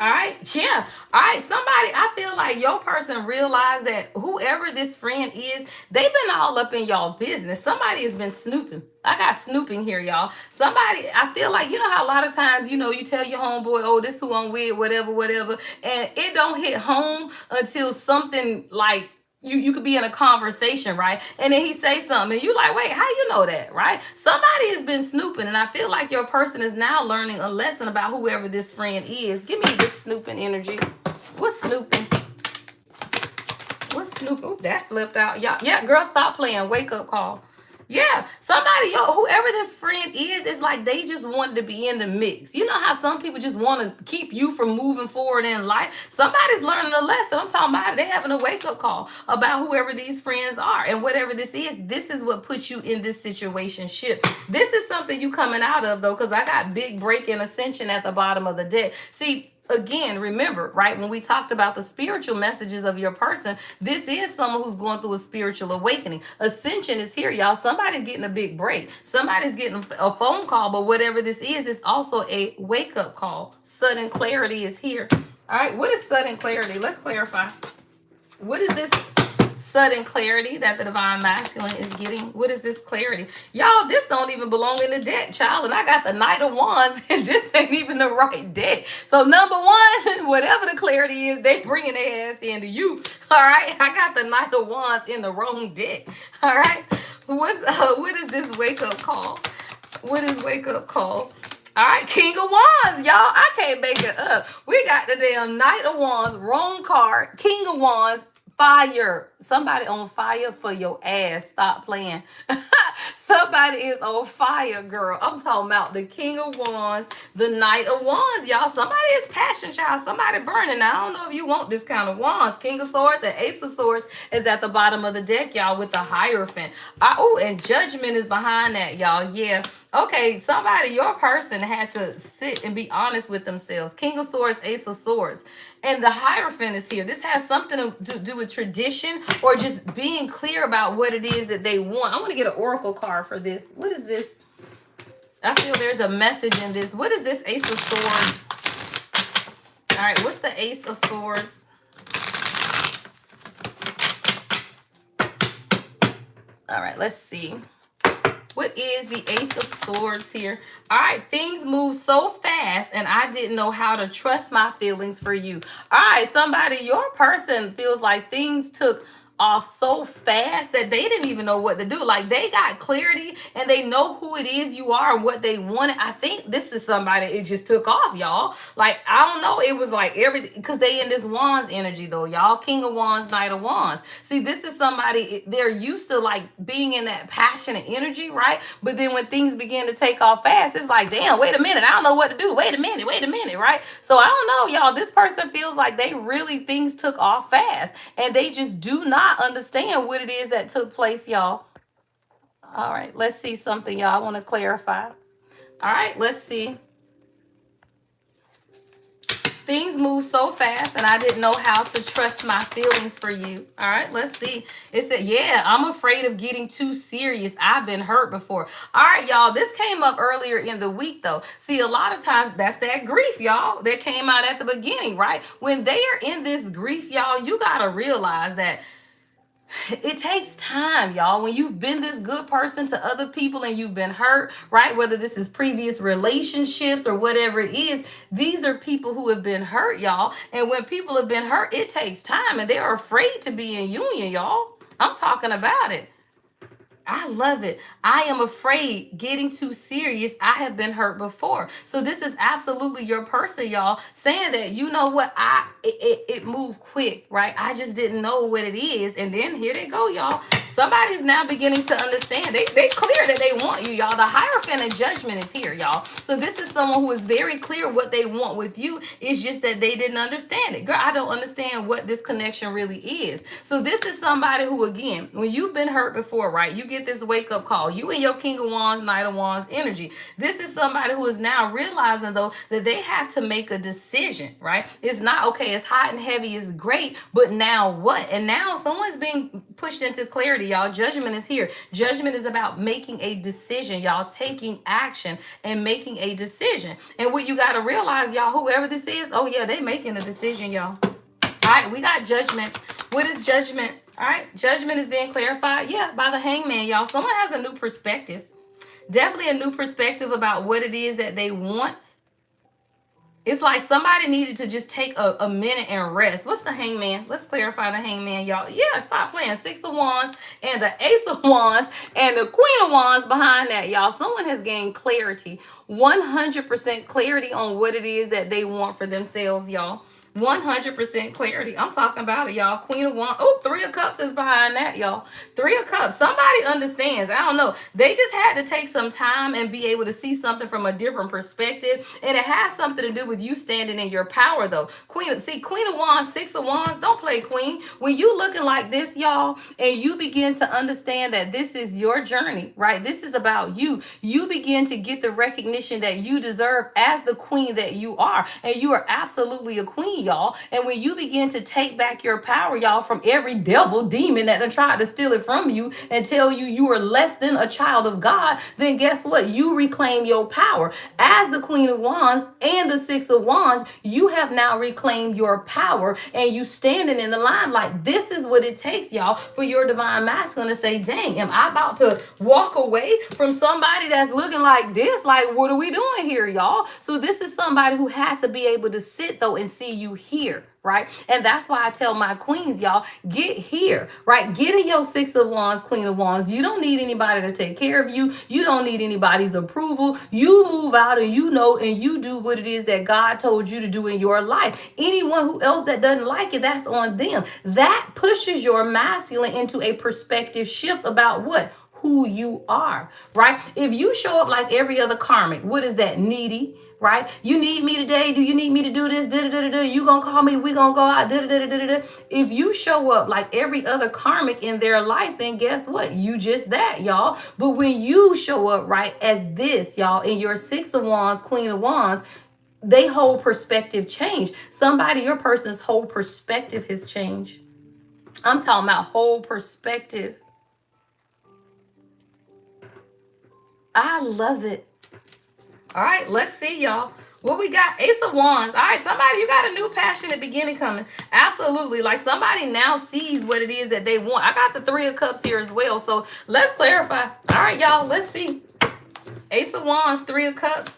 All right. Yeah. All right. Somebody, I feel like your person realized that whoever this friend is, they've been all up in y'all business. Somebody has been snooping. I got snooping here, y'all. Somebody, I feel like, how a lot of times, you tell your homeboy, oh, this who I'm with, whatever. And it don't hit home until something like, you could be in a conversation, right? And then he say something and you like, wait, how you know that, right? Somebody has been snooping, and I feel like your person is now learning a lesson about whoever this friend is. Give me this snooping energy. What's snooping? What's snooping? Oh, that flipped out. Y'all, yeah, girl, stop playing. Wake up call. Yeah, somebody, whoever this friend is like they just wanted to be in the mix. You know how some people just want to keep you from moving forward in life? Somebody's learning a lesson. I'm talking about it. They're having a wake-up call about whoever these friends are. And whatever this is what puts you in this situationship. This is something you coming out of, though, because I got big break and ascension at the bottom of the deck. See, again, remember, right, when we talked about the spiritual messages of your person, this is someone who's going through a spiritual awakening. Ascension is here, y'all. Somebody's getting a big break. Somebody's getting a phone call, but whatever this is, it's also a wake-up call. Sudden clarity is here. All right, what is sudden clarity? Let's clarify. What is this sudden clarity that the divine masculine is getting? What is this clarity? Y'all, this don't even belong in the deck, child. And I got the Knight of Wands, and this ain't even the right deck. So number one, whatever the clarity is, they bringing their ass into you. All right, I got the Knight of Wands in the wrong deck. All right, what is this wake up call? What is wake up call? All right, King of Wands, y'all. I can't make it up. We got the damn Knight of Wands, wrong card. King of Wands, fire. Somebody on fire for your ass. Stop playing. Somebody is on fire, girl. I'm talking about the King of Wands, the Knight of Wands, y'all. Somebody is passion, child. Somebody burning. Now, I don't know if you want this kind of wands. King of Swords and Ace of Swords is at the bottom of the deck, y'all, with the Hierophant. Oh, and Judgment is behind that, y'all. Yeah. Okay, somebody, your person had to sit and be honest with themselves. King of Swords, Ace of Swords. And the Hierophant is here. This has something to do with tradition or just being clear about what it is that they want. I want to get an oracle card for this. What is this? I feel there's a message in this. What is this Ace of Swords? All right, what's the Ace of Swords? All right, let's see. What is the Ace of Swords here? All right, things move so fast and I didn't know how to trust my feelings for you. All right, somebody, your person feels like things took off so fast that they didn't even know what to do. Like, they got clarity and they know who it is you are and what they wanted. I think this is somebody, it just took off, y'all. Like, I don't know. It was like everything, because they in this Wands energy though, y'all. King of Wands, Knight of Wands. See, this is somebody, they're used to like being in that passionate energy, right? But then when things begin to take off fast, it's like, damn, wait a minute, I don't know what to do. Wait a minute, right? So I don't know, y'all. This person feels like they really, things took off fast and they just do not understand what it is that took place, y'all. All right, let's see something, y'all. I want to clarify. All right, let's see. Things move so fast and I didn't know how to trust my feelings for you. All right, let's see. It said, yeah, I'm afraid of getting too serious. I've been hurt before. All right, y'all, this came up earlier in the week though. See, a lot of times that's that grief, y'all, that came out at the beginning, right? When they are in this grief, y'all, you got to realize that it takes time, y'all. When you've been this good person to other people and you've been hurt, right? Whether this is previous relationships or whatever it is, these are people who have been hurt, y'all. And when people have been hurt, it takes time and they're afraid to be in union, y'all. I'm talking about it. I love it. I am afraid getting too serious. I have been hurt before. So this is absolutely your person, y'all, saying that, you know what, it moved quick, right? I just didn't know what it is. And then here they go, y'all. Somebody's now beginning to understand. They clear that they want you, y'all. The Hierophant of Judgment is here, y'all. So this is someone who is very clear what they want with you. It's just that they didn't understand it. Girl, I don't understand what this connection really is. So this is somebody who, again, when you've been hurt before, right, you get this wake up call. You and your King of Wands, Knight of Wands energy. This is somebody who is now realizing though that they have to make a decision, right? It's not okay. It's hot and heavy. It's great, but now what? And now someone's being pushed into clarity, y'all. Judgment is here. Judgment is about making a decision, y'all, taking action and making a decision. And what you got to realize, y'all, whoever this is, oh yeah, they making a decision, y'all. All right, we got Judgment. What is Judgment? All right, Judgment is being clarified, yeah, by the Hangman, y'all. Someone has a new perspective. Definitely a new perspective about what it is that they want. It's like somebody needed to just take a minute and rest. What's the Hangman? Let's clarify the Hangman, y'all. Yeah, stop playing. Six of Wands and the Ace of Wands and the Queen of Wands behind that, y'all. Someone has gained clarity. 100% clarity on what it is that they want for themselves, y'all. 100% clarity. I'm talking about it, y'all. Queen of Wands. Oh, Three of Cups is behind that, y'all. Three of Cups. Somebody understands. I don't know. They just had to take some time and be able to see something from a different perspective. And it has something to do with you standing in your power, though. Queen of Wands, Six of Wands. Don't play Queen. When you looking like this, y'all, and you begin to understand that this is your journey, right? This is about you. You begin to get the recognition that you deserve as the queen that you are. And you are absolutely a queen, y'all. And when you begin to take back your power, y'all, from every devil, demon that done tried to steal it from you and tell you you are less than a child of God, then guess what? You reclaim your power. As the Queen of Wands and the Six of Wands, you have now reclaimed your power and you standing in the limelight. This is what it takes, y'all, for your divine masculine to say, dang, am I about to walk away from somebody that's looking like this? Like, what are we doing here, y'all? So this is somebody who had to be able to sit, though, and see you here, right? And that's why I tell my queens, y'all, get here, right? Get in your Six of Wands, Queen of Wands. You don't need anybody to take care of you. You don't need anybody's approval. You move out and you know and you do what it is that God told you to do in your life. Anyone who else that doesn't like it, that's on them. That pushes your masculine into a perspective shift about what? Who you are, right? If you show up like every other karmic, what is that? Needy, right? You need me today. Do you need me to do this? You gonna call me? We gonna go out? If you show up like every other karmic in their life, then guess what? You just that, y'all. But when you show up right as this, y'all, in your Six of Wands, Queen of Wands, they whole perspective change. Somebody, your person's whole perspective has changed. I'm talking about whole perspective. I love it. All right, let's see, y'all. What we got? Ace of Wands. All right, somebody, you got a new passionate beginning coming. Absolutely. Like somebody now sees what it is that they want. I got the Three of Cups here as well. So let's clarify. All right, y'all, let's see. Ace of Wands, Three of Cups.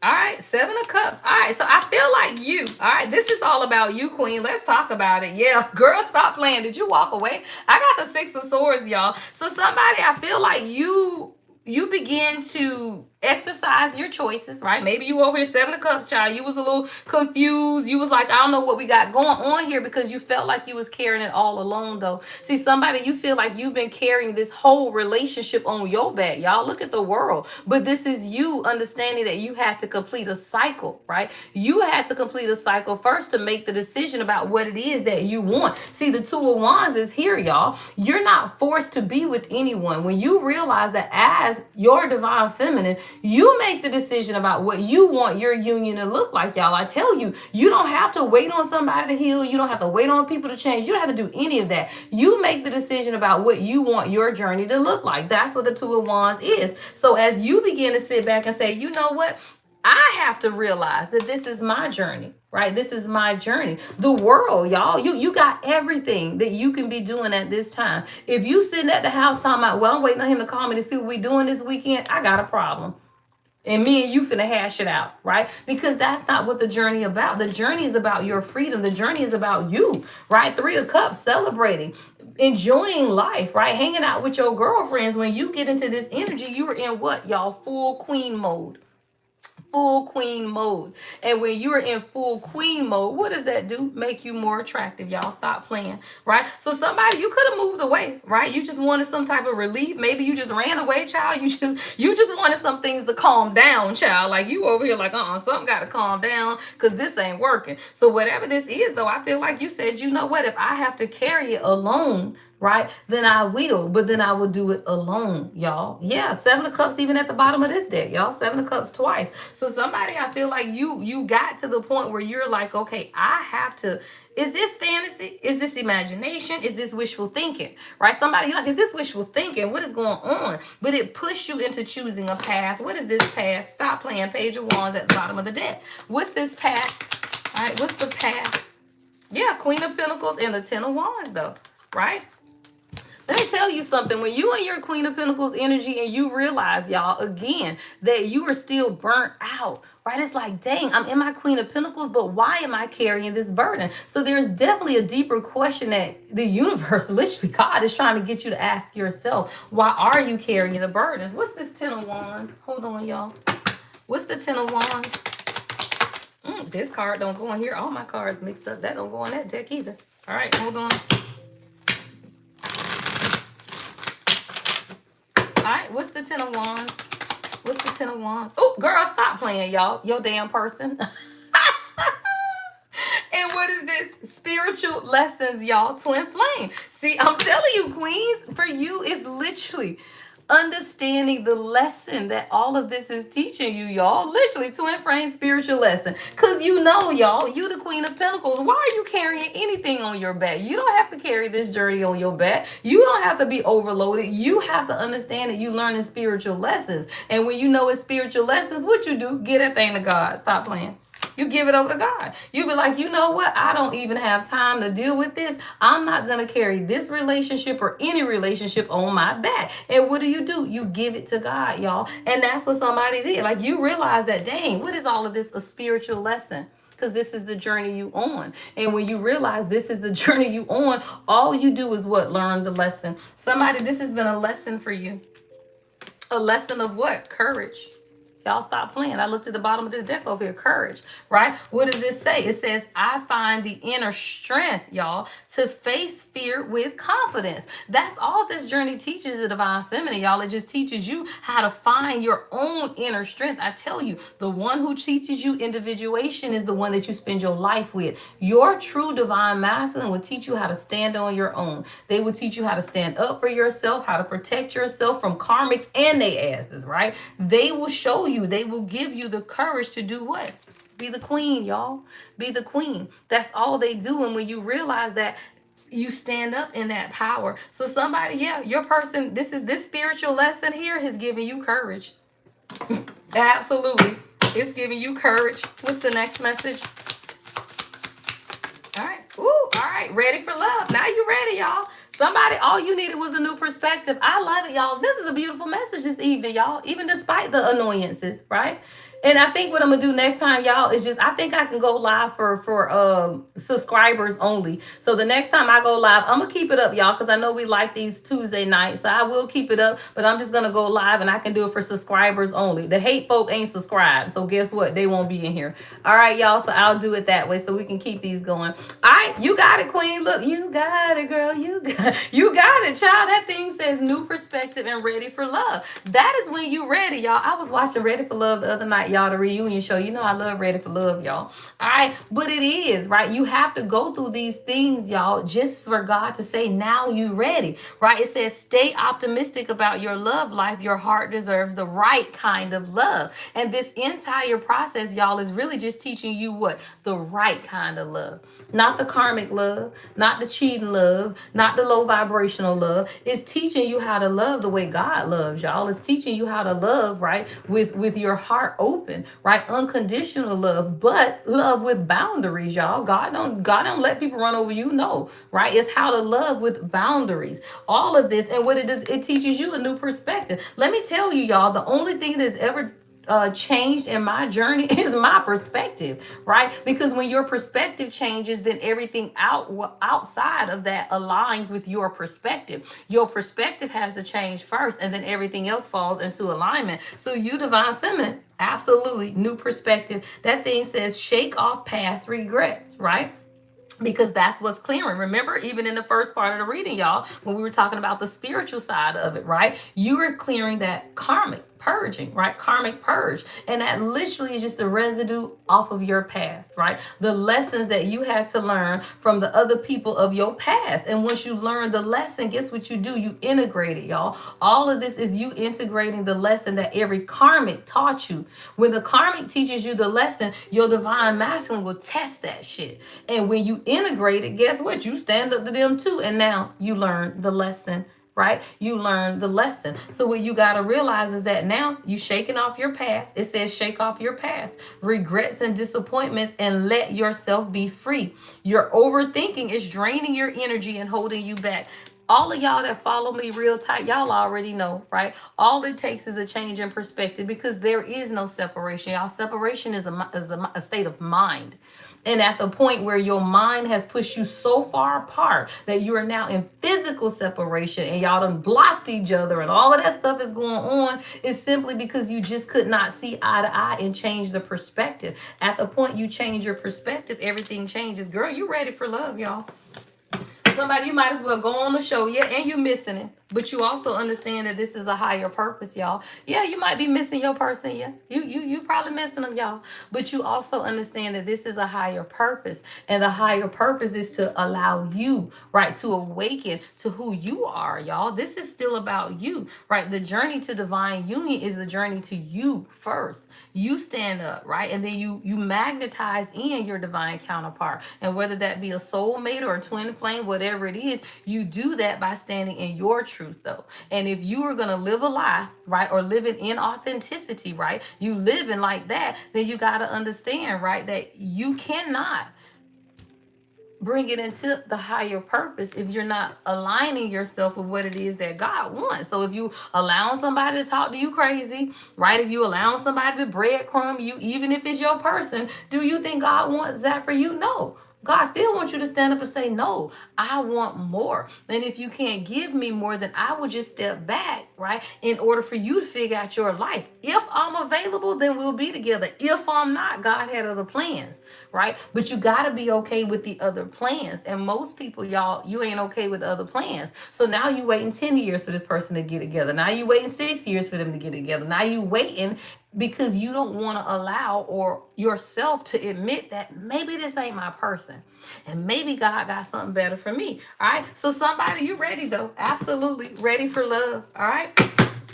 All right, Seven of Cups. All right, so I feel like you. All right, this is all about you, Queen. Let's talk about it. Yeah, girl, stop playing. Did you walk away? I got the Six of Swords, y'all. So somebody, I feel like you begin to exercise your choices, right? Maybe you over here, Seven of Cups, child. You was a little confused. You was like, I don't know what we got going on here, because you felt like you was carrying it all alone, though. See, somebody, you feel like you've been carrying this whole relationship on your back. Y'all, look at the world. But this is you understanding that you had to complete a cycle, right? You had to complete a cycle first to make the decision about what it is that you want. See, the Two of Wands is here, y'all. You're not forced to be with anyone. When you realize that as your divine feminine, you make the decision about what you want your union to look like, y'all. I tell you, you don't have to wait on somebody to heal. You don't have to wait on people to change. You don't have to do any of that. You make the decision about what you want your journey to look like. That's what the Two of Wands is. So as you begin to sit back and say, you know what? I have to realize that this is my journey, right? This is my journey. The world, y'all, you got everything that you can be doing at this time. If you sitting at the house talking about, well, I'm waiting on him to call me to see what we doing this weekend, I got a problem. And me and you finna hash it out, right? Because that's not what the journey about. The journey is about your freedom. The journey is about you, right? Three of Cups, celebrating, enjoying life, right? Hanging out with your girlfriends. When you get into this energy, you are in what, y'all? Full queen mode. Full queen mode. And when you're in full queen mode, what does that do? Make you more attractive. Y'all, stop playing, right? So somebody, you could have moved away, right? You just wanted some type of relief. Maybe you just ran away, child. You just wanted some things to calm down, child. Like you over here like, something got to calm down, because this ain't working. So whatever this is, though, I feel like you said, you know what? If I have to carry it alone, right, then I will, but then I will do it alone, y'all. Yeah, Seven of Cups even at the bottom of this deck, y'all. Seven of Cups twice. So somebody, I feel like you got to the point where you're like, okay, I have to, is this fantasy? Is this imagination? Is this wishful thinking? Right? Somebody like, is this wishful thinking? What is going on? But it pushed you into choosing a path. What is this path? Stop playing. Page of Wands at the bottom of the deck. What's this path? All right, what's the path? Yeah, Queen of Pentacles and the Ten of Wands, though, right? Let me tell you something. When you in your Queen of Pentacles energy and you realize, y'all, again, that you are still burnt out, right? It's like, dang, I'm in my Queen of Pentacles, but why am I carrying this burden? So there's definitely a deeper question that the universe, literally God, is trying to get you to ask yourself. Why are you carrying the burdens? What's this Ten of Wands? Hold on, y'all. What's the Ten of Wands? This card don't go in here. All my cards mixed up. That don't go on that deck either. All right, hold on. All right, what's the Ten of Wands? What's the Ten of Wands? Oh, girl, stop playing, y'all. Your damn person. And what is this? Spiritual lessons, y'all. Twin flame. See, I'm telling you, queens, for you, it's literally understanding the lesson that all of this is teaching you, y'all. Literally, twin flame spiritual lesson. Because you know, y'all, you the Queen of Pentacles. Why are you carrying anything on your back? You don't have to carry this journey on your back. You don't have to be overloaded. You have to understand that you learning spiritual lessons. And when you know it's spiritual lessons, what you do? Get that thing to God. Stop playing. You give it over to God. You be like, you know what? I don't even have time to deal with this. I'm not going to carry this relationship or any relationship on my back. And what do? You give it to God, y'all. And that's what somebody's in. Like, you realize that, dang, what is all of this? A spiritual lesson. Because this is the journey you on. And when you realize this is the journey you on, all you do is what? Learn the lesson. Somebody, this has been a lesson for you. A lesson of what? Courage. Y'all stop playing. I looked at the bottom of this deck over here. Courage, right? What does this say? It says, I find the inner strength, y'all, to face fear with confidence. That's all this journey teaches the divine feminine, y'all. It just teaches you how to find your own inner strength. I tell you, the one who teaches you individuation is the one that you spend your life with. Your true divine masculine will teach you how to stand on your own. They will teach you how to stand up for yourself, how to protect yourself from karmics and their asses, right? They will show you. They will give you the courage to do what? Be the queen, y'all. Be the queen. That's all they do. And when you realize that, you stand up in that power. So somebody, yeah, your person, this spiritual lesson here has given you courage. Absolutely. It's giving you courage. What's the next message? All right. Ooh, all right. Ready for love. Now you ready, y'all. Somebody, all you needed was a new perspective. I love it, y'all. This is a beautiful message this evening, y'all. Even despite the annoyances, right? And I think what I'm gonna do next time, y'all, is just I think I can go live for subscribers only. So the next time I go live, I'm gonna keep it up, y'all, because I know we like these Tuesday nights. So I will keep it up, but I'm just gonna go live and I can do it for subscribers only. The hate folk ain't subscribed, so guess what? They won't be in here. All right, y'all. So I'll do it that way so we can keep these going. All right, you got it, Queen. Look, you got it, girl. You got it, child. That thing says new perspective and ready for love. That is when you ready, y'all. I was watching Ready for Love the other night, y'all, the reunion show. You know I love Ready for Love, y'all. All right, but it is, right? You have to go through these things, y'all, just for God to say, now you ready, right? It says, stay optimistic about your love life. Your heart deserves the right kind of love. And this entire process, y'all, is really just teaching you what? The right kind of love. Not the karmic love, not the cheating love, not the low vibrational love. It's teaching you how to love the way God loves, y'all. It's teaching you how to love, right? With your heart open, right? Unconditional love, but love with boundaries, y'all. God don't let people run over you. No, right? It's how to love with boundaries. All of this, and what it does, it teaches you a new perspective. Let me tell you, y'all, the only thing that's ever changed in my journey is my perspective, right? Because when your perspective changes, then everything outside of that aligns with your perspective. Your perspective has to change first, and then everything else falls into alignment. So you, divine feminine, absolutely new perspective. That thing says shake off past regrets, right? Because that's what's clearing. Remember, even in the first part of the reading, y'all, when we were talking about the spiritual side of it, right? You were clearing that karmic purging, right? Karmic purge. And that literally is just the residue off of your past, right? The lessons that you had to learn from the other people of your past. And once you learn the lesson, guess what you do? You integrate it, y'all. All of this is you integrating the lesson that every karmic taught you. When the karmic teaches you the lesson, your divine masculine will test that shit. And when you integrate it, guess what? You stand up to them too. And now you learn the lesson, right? You learn the lesson. So what you got to realize is that now you shaking off your past. It says shake off your past, regrets and disappointments, and let yourself be free. Your overthinking is draining your energy and holding you back. All of y'all that follow me real tight, y'all already know, right? All it takes is a change in perspective, because there is no separation. Y'all, separation is a state of mind. And at the point where your mind has pushed you so far apart that you are now in physical separation, and y'all done blocked each other and all of that stuff is going on, is simply because you just could not see eye to eye and change the perspective. At the point you change your perspective, everything changes. Girl, you ready for love, y'all. Somebody, you might as well go on the show. Yeah, and you missing it. But you also understand that this is a higher purpose, y'all. Yeah, you might be missing your person. Yeah, you probably missing them, y'all. But you also understand that this is a higher purpose. And the higher purpose is to allow you, right, to awaken to who you are, y'all. This is still about you, right? The journey to divine union is the journey to you first. You stand up, right? And then you magnetize in your divine counterpart. And whether that be a soulmate or a twin flame, whatever it is, you do that by standing in your truth, though. And if you are going to live a lie, right, or living in authenticity, right, you living like that, then you got to understand, right, that you cannot bring it into the higher purpose if you're not aligning yourself with what it is that God wants. So if you allowing somebody to talk to you crazy, right, if you allowing somebody to breadcrumb you, even if it's your person, do you think God wants that for you? No. God still wants you to stand up and say, no, I want more. And if you can't give me more, then I will just step back, right? In order for you to figure out your life. If I'm available, then we'll be together. If I'm not, God had other plans, right? But you got to be okay with the other plans. And most people, y'all, you ain't okay with the other plans. So now you waiting 10 years for this person to get together. Now you waiting 6 years for them to get together. Now you waiting because you don't want to allow or yourself to admit that maybe this ain't my person, and maybe God got something better for me. All right, so somebody, you ready though? Absolutely ready for love. All right,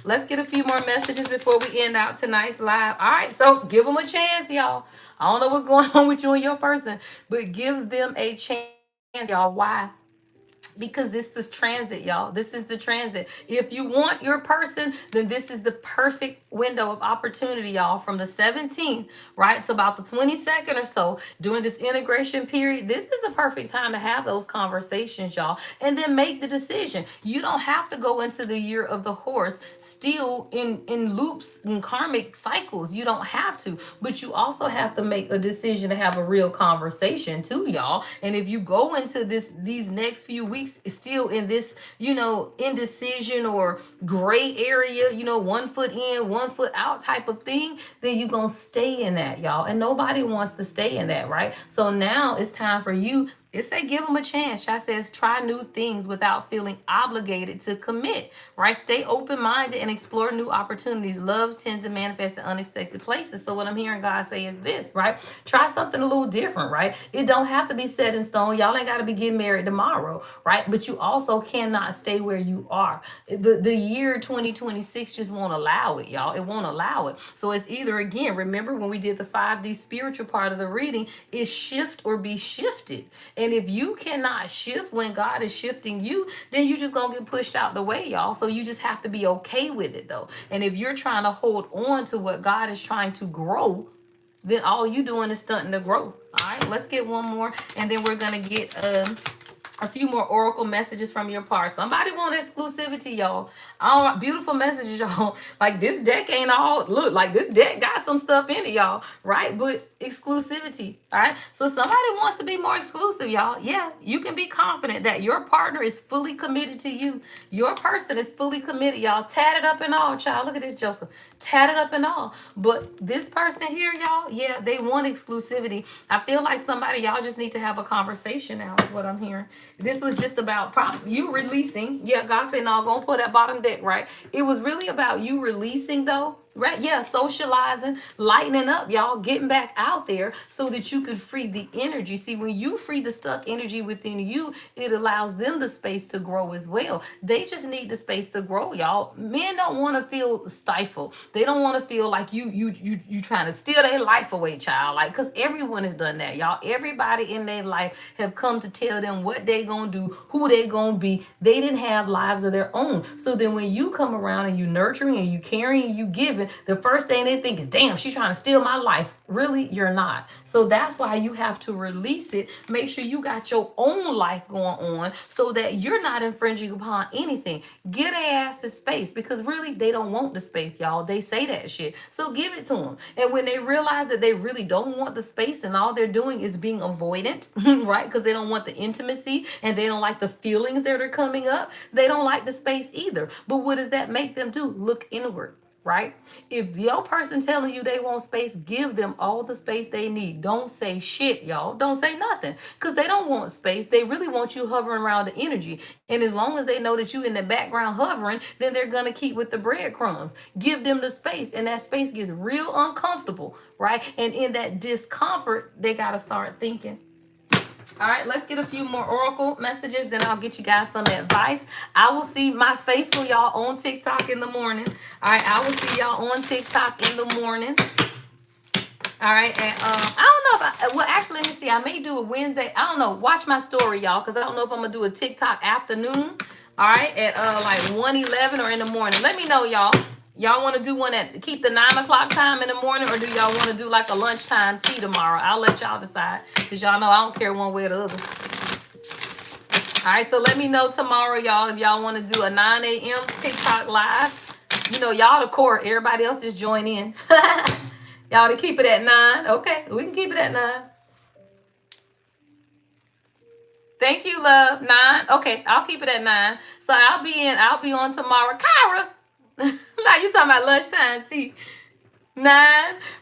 let's get a few more messages before we end out tonight's live. All right, so give them a chance, y'all. I don't know what's going on with you and your person, but give them a chance, y'all. Why? because this is transit, y'all. This is the transit. If you want your person, then this is the perfect window of opportunity, y'all. From the 17th, right, to about the 22nd or so, during this integration period, this is the perfect time to have those conversations, y'all, and then make the decision. You don't have to go into the year of the horse still in loops and karmic cycles. You don't have to, but you also have to make a decision to have a real conversation too, y'all. And if you go into these next few weeks still in this, indecision or gray area, 1 foot in, 1 foot out type of thing, then you're gonna stay in that, y'all. And nobody wants to stay in that, right? So now it's time for you. It say give them a chance. Shah says try new things without feeling obligated to commit, right? Stay open-minded and explore new opportunities. Love tends to manifest in unexpected places. So what I'm hearing God say is this, right? Try something a little different, right? It don't have to be set in stone. Y'all ain't got to be getting married tomorrow, right? But you also cannot stay where you are. The year 2026 just won't allow it, y'all. It won't allow it. So it's either, again, remember when we did the 5D spiritual part of the reading, is shift or be shifted. And if you cannot shift when God is shifting you, then you just gonna get pushed out the way, y'all. So you just have to be okay with it, though. And if you're trying to hold on to what God is trying to grow, then all you doing is stunting to grow. All right, let's get one more, and then we're gonna get a few more oracle messages from your part. Somebody want exclusivity, y'all. All beautiful messages, y'all. Like this deck ain't all look like this deck got some stuff in it, y'all. Right? But exclusivity. All right. So somebody wants to be more exclusive, y'all. Yeah, you can be confident that your partner is fully committed to you. Your person is fully committed, y'all. Tatted up and all, child. Look at this joker. Tatted up and all. But this person here, y'all, yeah, they want exclusivity. I feel like somebody, y'all just need to have a conversation now, is what I'm hearing. This was just about you releasing. Yeah, God said, no, go pull that bottom deck, right? It was really about you releasing, though. Right? Yeah, socializing, lightening up, y'all, getting back out there so that you could free the energy. See, when you free the stuck energy within you, it allows them the space to grow as well. They just need the space to grow, y'all. Men don't want to feel stifled. They don't want to feel like you trying to steal their life away, child. Like, because everyone has done that, y'all. Everybody in their life have come to tell them what they gonna do, who they gonna be. They didn't have lives of their own. So then when you come around and you nurturing and you caring and you giving, the first thing they think is, damn, she's trying to steal my life. Really, you're not. So that's why you have to release it. Make sure you got your own life going on so that you're not infringing upon anything. Give their ass a space, because really they don't want the space, y'all. They say that shit. So give it to them. And when they realize that they really don't want the space and all they're doing is being avoidant, right? Because they don't want the intimacy and they don't like the feelings that are coming up. They don't like the space either. But what does that make them do? Look inward. Right? If your person telling you they want space, give them all the space they need. Don't say shit, y'all. Don't say nothing, because they don't want space. They really want you hovering around the energy. And as long as they know that you in the background hovering, then they're going to keep with the breadcrumbs. Give them the space, and that space gets real uncomfortable, right? And in that discomfort, they got to start thinking. All right, let's get a few more oracle messages, then I'll get you guys some advice. I will see my faithful y'all on TikTok in the morning. All right, I will see y'all on TikTok in the morning. All right, and I don't know if well, actually, let me see. I may do a Wednesday. I don't know. Watch my story, y'all, because I don't know if I'm going to do a TikTok afternoon, all right, at like 1:11 or in the morning. Let me know, y'all. Y'all want to do one at keep the 9 o'clock time in the morning, or do y'all want to do like a lunchtime tea tomorrow? I'll let y'all decide, because y'all know I don't care one way or the other. All right, so let me know tomorrow, y'all, if y'all want to do a 9 a.m. TikTok live. Y'all the core. Everybody else just join in. Y'all to keep it at 9. Okay, we can keep it at 9. Thank you, love. 9. Okay, I'll keep it at 9. So I'll be on tomorrow. Kyra. Now you talking about lunchtime tea. 9. All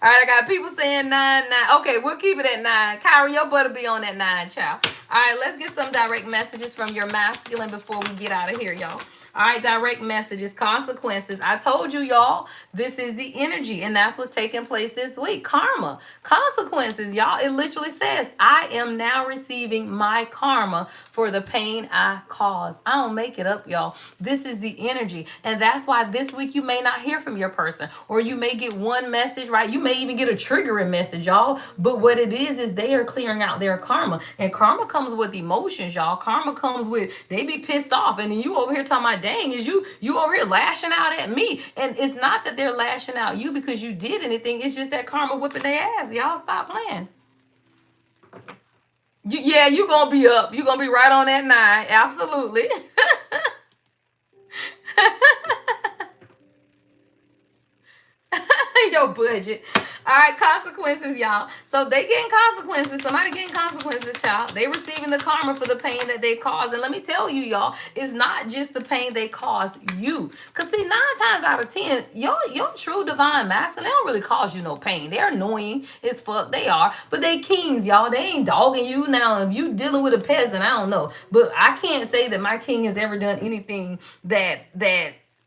right, I got people saying 9. Okay, we'll keep it at 9. Kyra, your butter be on at 9, child. All right, let's get some direct messages from your masculine before we get out of here, y'all. All right, direct messages, consequences. I told you, y'all, this is the energy, and that's what's taking place this week. Karma, consequences, y'all. It literally says, I am now receiving my karma for the pain I caused. I don't make it up, y'all. This is the energy. And that's why this week you may not hear from your person, or you may get one message, right? You may even get a triggering message, y'all. But what it is they are clearing out their karma. And karma comes with emotions, y'all. Karma comes with, they be pissed off. And then you over here talking about, dang, is you over here lashing out at me. And it's not that they're lashing out you because you did anything. It's just that karma whipping their ass. Y'all stop playing. Yeah, you gonna be up. You gonna be right on that 9. Absolutely. Your budget. All right, consequences, y'all. So they getting consequences. Somebody getting consequences, child. They receiving the karma for the pain that they caused. And let me tell you, y'all, it's not just the pain they caused you. Because see, 9 times out of 10, your true divine masculine, they don't really cause you no pain. They're annoying as fuck. They are. But they kings, y'all. They ain't dogging you. Now, if you dealing with a peasant, I don't know. But I can't say that my king has ever done anything that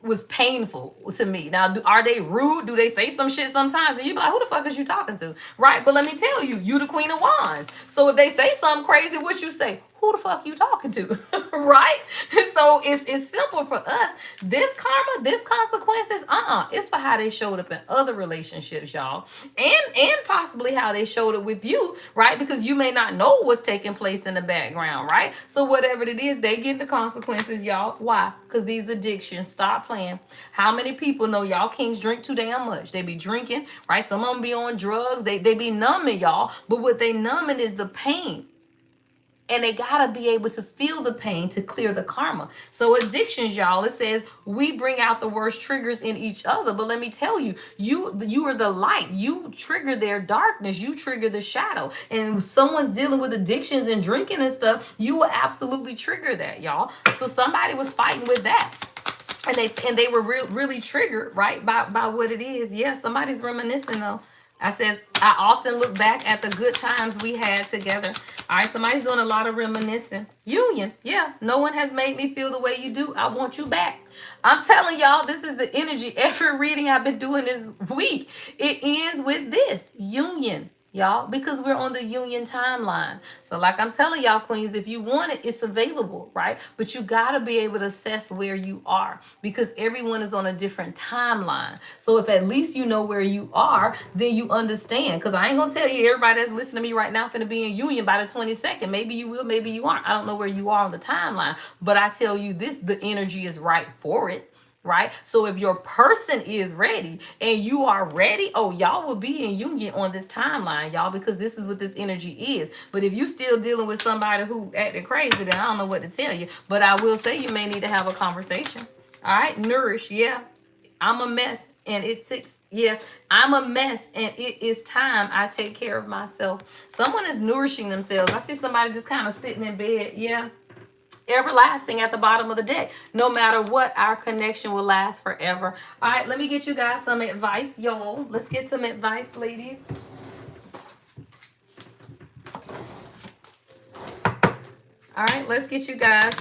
was painful to me. Now, are they rude? Do they say some shit sometimes? And you be like, who the fuck is you talking to? Right? But let me tell you, you the queen of wands. So if they say something crazy, what you say? Who the fuck you talking to? Right? So it's simple for us. This karma, this consequences, it's for how they showed up in other relationships, y'all. And possibly how they showed up with you, right? Because you may not know what's taking place in the background, right? So whatever it is, they get the consequences, y'all. Why? Because these addictions, stop playing. How many people know y'all kings drink too damn much? They be drinking, right? Some of them be on drugs. They be numbing, y'all. But what they numbing is the pain. And they gotta be able to feel the pain to clear the karma. So addictions, y'all, it says we bring out the worst triggers in each other. But let me tell you, you are the light. You trigger their darkness. You trigger the shadow. And if someone's dealing with addictions and drinking and stuff, you will absolutely trigger that, y'all. So somebody was fighting with that. And they were really triggered, right, by what it is. Yeah, somebody's reminiscing though. I said, I often look back at the good times we had together. All right, somebody's doing a lot of reminiscing. Union, yeah. No one has made me feel the way you do. I want you back. I'm telling y'all, this is the energy. Every reading I've been doing this week, it ends with this, union. Y'all, because we're on the union timeline. So like I'm telling y'all, queens, if you want it, it's available, right? But you got to be able to assess where you are because everyone is on a different timeline. So if at least you know where you are, then you understand. Because I ain't going to tell you everybody that's listening to me right now finna be in union by the 22nd. Maybe you will, maybe you aren't. I don't know where you are on the timeline. But I tell you this, the energy is right for it. Right? So if your person is ready and you are ready, oh, y'all will be in union on this timeline, y'all, because this is what this energy is. But if you still dealing with somebody who acting crazy, then I don't know what to tell you. But I will say you may need to have a conversation. All right? Nourish. Yeah. I'm a mess and it takes, yeah, I'm a mess and it is time I take care of myself. Someone is nourishing themselves. I see somebody just kind of sitting in bed. Yeah. Everlasting at the bottom of the deck. No matter what, our connection will last forever. All right, let me get you guys some advice, y'all. Let's get some advice, ladies. All right, let's get you guys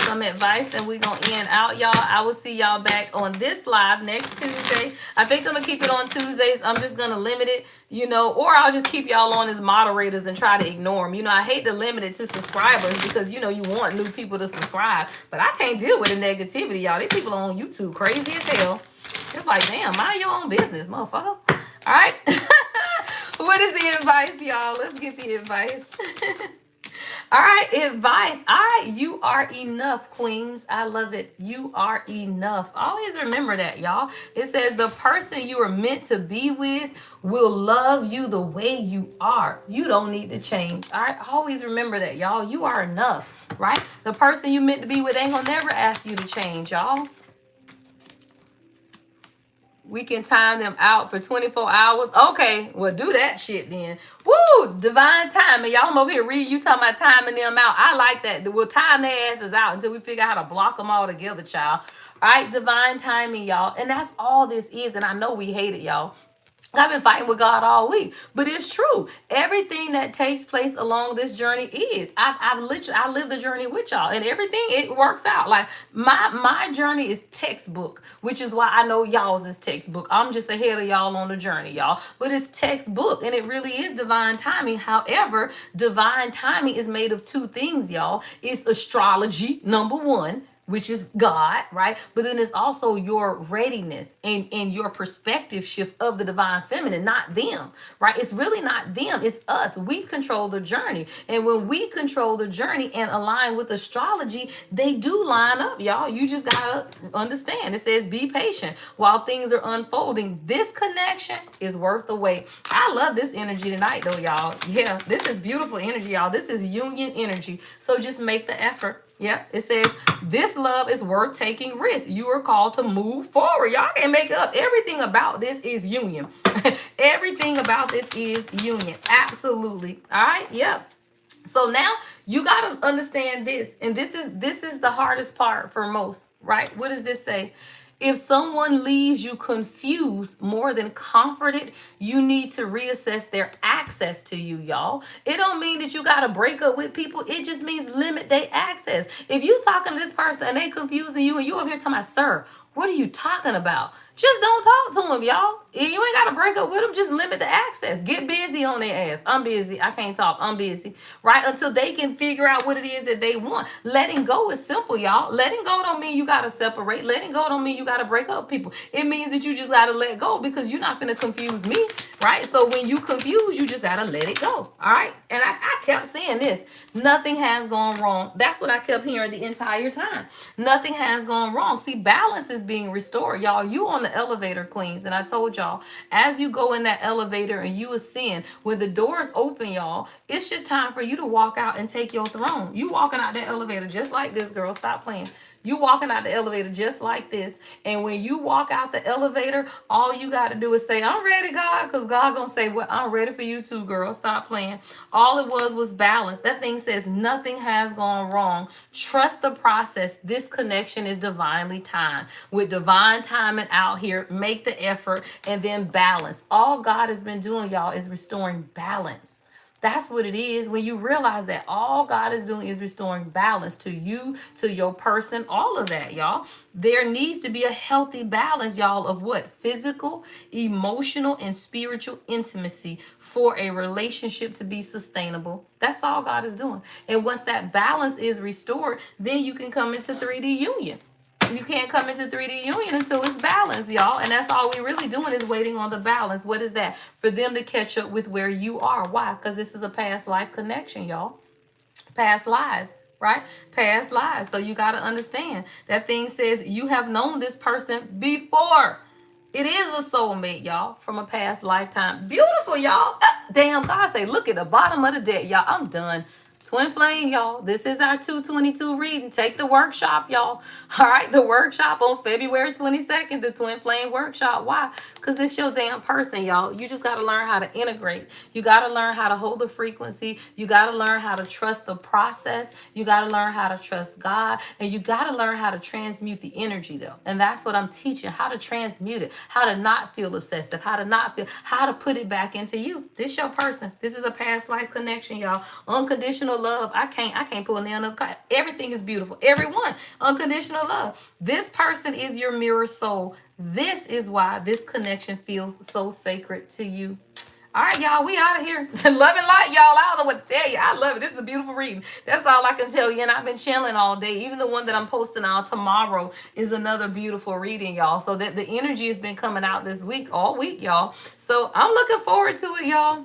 some advice and we're going to end out, y'all. I will see y'all back on this live next Tuesday. I think I'm going to keep it on Tuesdays. I'm just going to limit it, you know, or I'll just keep y'all on as moderators and try to ignore them. You know, I hate to limit it to subscribers because, you know, you want new people to subscribe. But I can't deal with the negativity, y'all. These people on YouTube crazy as hell. It's like, damn, mind your own business, motherfucker. All right. What is the advice, y'all? Let's get the advice. All right, advice. All right, you are enough, queens. I love it. You are enough. Always remember that, y'all. It says the person you are meant to be with will love you the way you are. You don't need to change. All right, always remember that, y'all. You are enough, right? The person you meant to be with ain't gonna never ask you to change, y'all. We can time them out for 24 hours. Okay, well, do that shit then. Woo! Divine timing. Y'all, I'm over here reading you talking about timing them out. I like that. We'll time their asses out until we figure out how to block them all together, child. All right, divine timing, y'all. And that's all this is. And I know we hate it, y'all. I've been fighting with God all week, but it's true. Everything that takes place along this journey is. I've literally I live the journey with y'all, and everything it works out. Like my journey is textbook, which is why I know y'all's is textbook. I'm just ahead of y'all on the journey, y'all. But it's textbook, and it really is divine timing. However, divine timing is made of two things, y'all. It's astrology, number one, which is God, right? But then it's also your readiness and your perspective shift of the divine feminine, not them, right? It's really not them, it's us. We control the journey. And when we control the journey and align with astrology, they do line up, y'all. You just gotta understand. It says be patient while things are unfolding. This connection is worth the wait. I love this energy tonight, though, y'all. Yeah, this is beautiful energy, y'all. This is union energy. So just make the effort. Yeah, it says this love is worth taking risks. You are called to move forward. Y'all can't make it up. Everything about this is union. Everything about this is union. Absolutely. All right. Yep. So now you got to understand this, and this is the hardest part for most, right? What does this say? If someone leaves you confused more than comforted, you need to reassess their access to you, y'all. It don't mean that you got to break up with people. It just means limit their access. If you talking to this person and they confusing you and you over here talking about, sir, what are you talking about? Just don't talk to them, y'all. You ain't got to break up with them. Just limit the access. Get busy on their ass. I'm busy. I can't talk. I'm busy. Right? Until they can figure out what it is that they want. Letting go is simple, y'all. Letting go don't mean you got to separate. Letting go don't mean you got to break up people. It means that you just got to let go because you're not going to confuse me. Right? So when you confuse, you just got to let it go. All right? And I kept saying this. Nothing has gone wrong. That's what I kept hearing the entire time. Nothing has gone wrong. See, balance is being restored, y'all. You on the elevator, queens. And I told y'all, as you go in that elevator and you ascend, when the doors open, y'all, it's just time for you to walk out and take your throne. You walking out that elevator just like this, girl. Stop playing. You walking out the elevator just like this. And when you walk out the elevator, all you got to do is say, I'm ready, God. Because God going to say, well, I'm ready for you too, girl. Stop playing. All it was balance. That thing says nothing has gone wrong. Trust the process. This connection is divinely timed. With divine timing out here, make the effort and then balance. All God has been doing, y'all, is restoring balance. That's what it is when you realize that all God is doing is restoring balance to you, to your person, all of that, y'all. There needs to be a healthy balance, y'all, of what? Physical, emotional, and spiritual intimacy for a relationship to be sustainable. That's all God is doing. And once that balance is restored, then you can come into 3D union. You can't come into 3D union until it's balanced, y'all. And that's all we're really doing is waiting on the balance. What is that? For them to catch up with where you are. Why? Because this is a past life connection, y'all. Past lives, right? Past lives. So you got to understand. That thing says you have known this person before. It is a soulmate, y'all, from a past lifetime. Beautiful, y'all. Damn, God say, look at the bottom of the deck, y'all. I'm done. Twin flame, y'all. This is our 222 reading. Take the workshop, y'all. All right, the workshop on February 22nd, the twin flame workshop. Why? Because this your damn person, y'all. You just got to learn how to integrate. You got to learn how to hold the frequency. You got to learn how to trust the process. You got to learn how to trust God. And you got to learn how to transmute the energy, though. And that's what I'm teaching, how to transmute it, how to not feel obsessive, how to put it back into you. This your person. This is a past life connection, y'all. Unconditional love. I can't pull none of. Everything is beautiful. Everyone. Unconditional love. This person is your mirror soul. This is why this connection feels so sacred to you. All right, y'all, we out of here. Love and light, y'all. I don't know what to tell you. I love it. This is a beautiful reading. That's all I can tell you. And I've been channeling all day. Even the one that I'm posting on tomorrow is another beautiful reading, y'all. So that the energy has been coming out this week, all week, y'all. So I'm looking forward to it, y'all.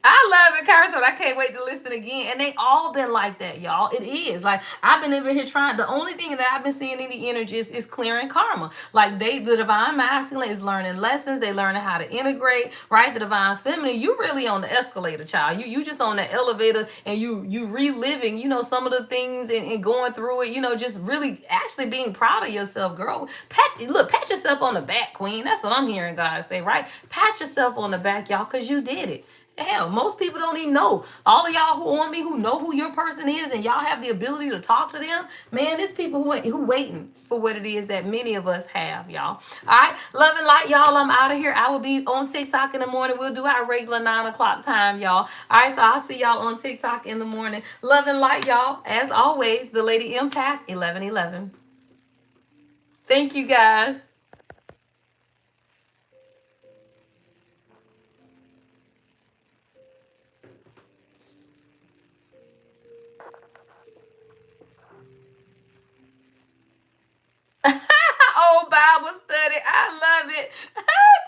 I love it, Carson. I can't wait to listen again. And they all been like that, y'all. It is. Like, I've been over here trying. The only thing that I've been seeing in the energies is clearing karma. Like, the divine masculine is learning lessons. They learning how to integrate, right? The divine feminine, you really on the escalator, child. You just on the elevator and you reliving, some of the things and going through it, just really actually being proud of yourself, girl. Pat yourself on the back, queen. That's what I'm hearing God say, right? Pat yourself on the back, y'all, because you did it. Hell, most people don't even know. All of y'all who on me who know who your person is and y'all have the ability to talk to them, man, there's people who waiting for what it is that many of us have, y'all. All right, love and light, y'all. I'm out of here. I will be on TikTok in the morning. We'll do our regular 9 o'clock time, y'all. All right, so I'll see y'all on TikTok in the morning. Love and light, y'all. As always, the Lady Empath 1111. Thank you, guys. Old Bible study. I love it.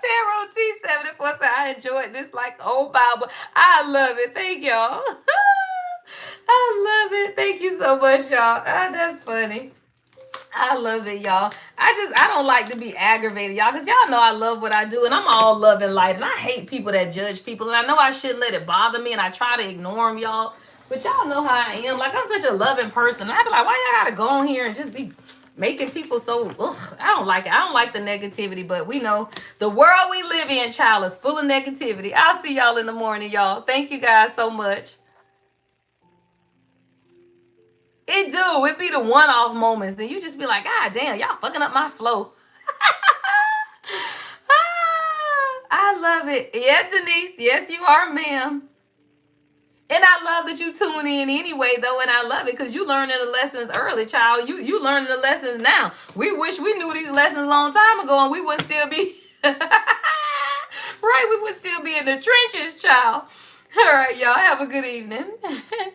Tarot T74 said I enjoyed this like old Bible. I love it. Thank y'all. I love it. Thank you so much, y'all. That's funny. I love it, y'all. I don't like to be aggravated, y'all, because y'all know I love what I do, and I'm all love and light, and I hate people that judge people, and I know I shouldn't let it bother me, and I try to ignore them, y'all. But y'all know how I am. Like, I'm such a loving person. I be like, why y'all gotta go on here and just be making people so, ugh, I don't like it. I don't like the negativity, but we know the world we live in, child, is full of negativity. I'll see y'all in the morning, y'all. Thank you guys so much. It do. It be the one-off moments. Then you just be like, God damn, y'all fucking up my flow. I love it. Yes, Denise. Yes, you are, ma'am. And I love that you tune in anyway, though, and I love it because you learning the lessons early, child. You learning the lessons now. We wish we knew these lessons a long time ago, and we would still be right. We would still be in the trenches, child. All right, y'all. Have a good evening.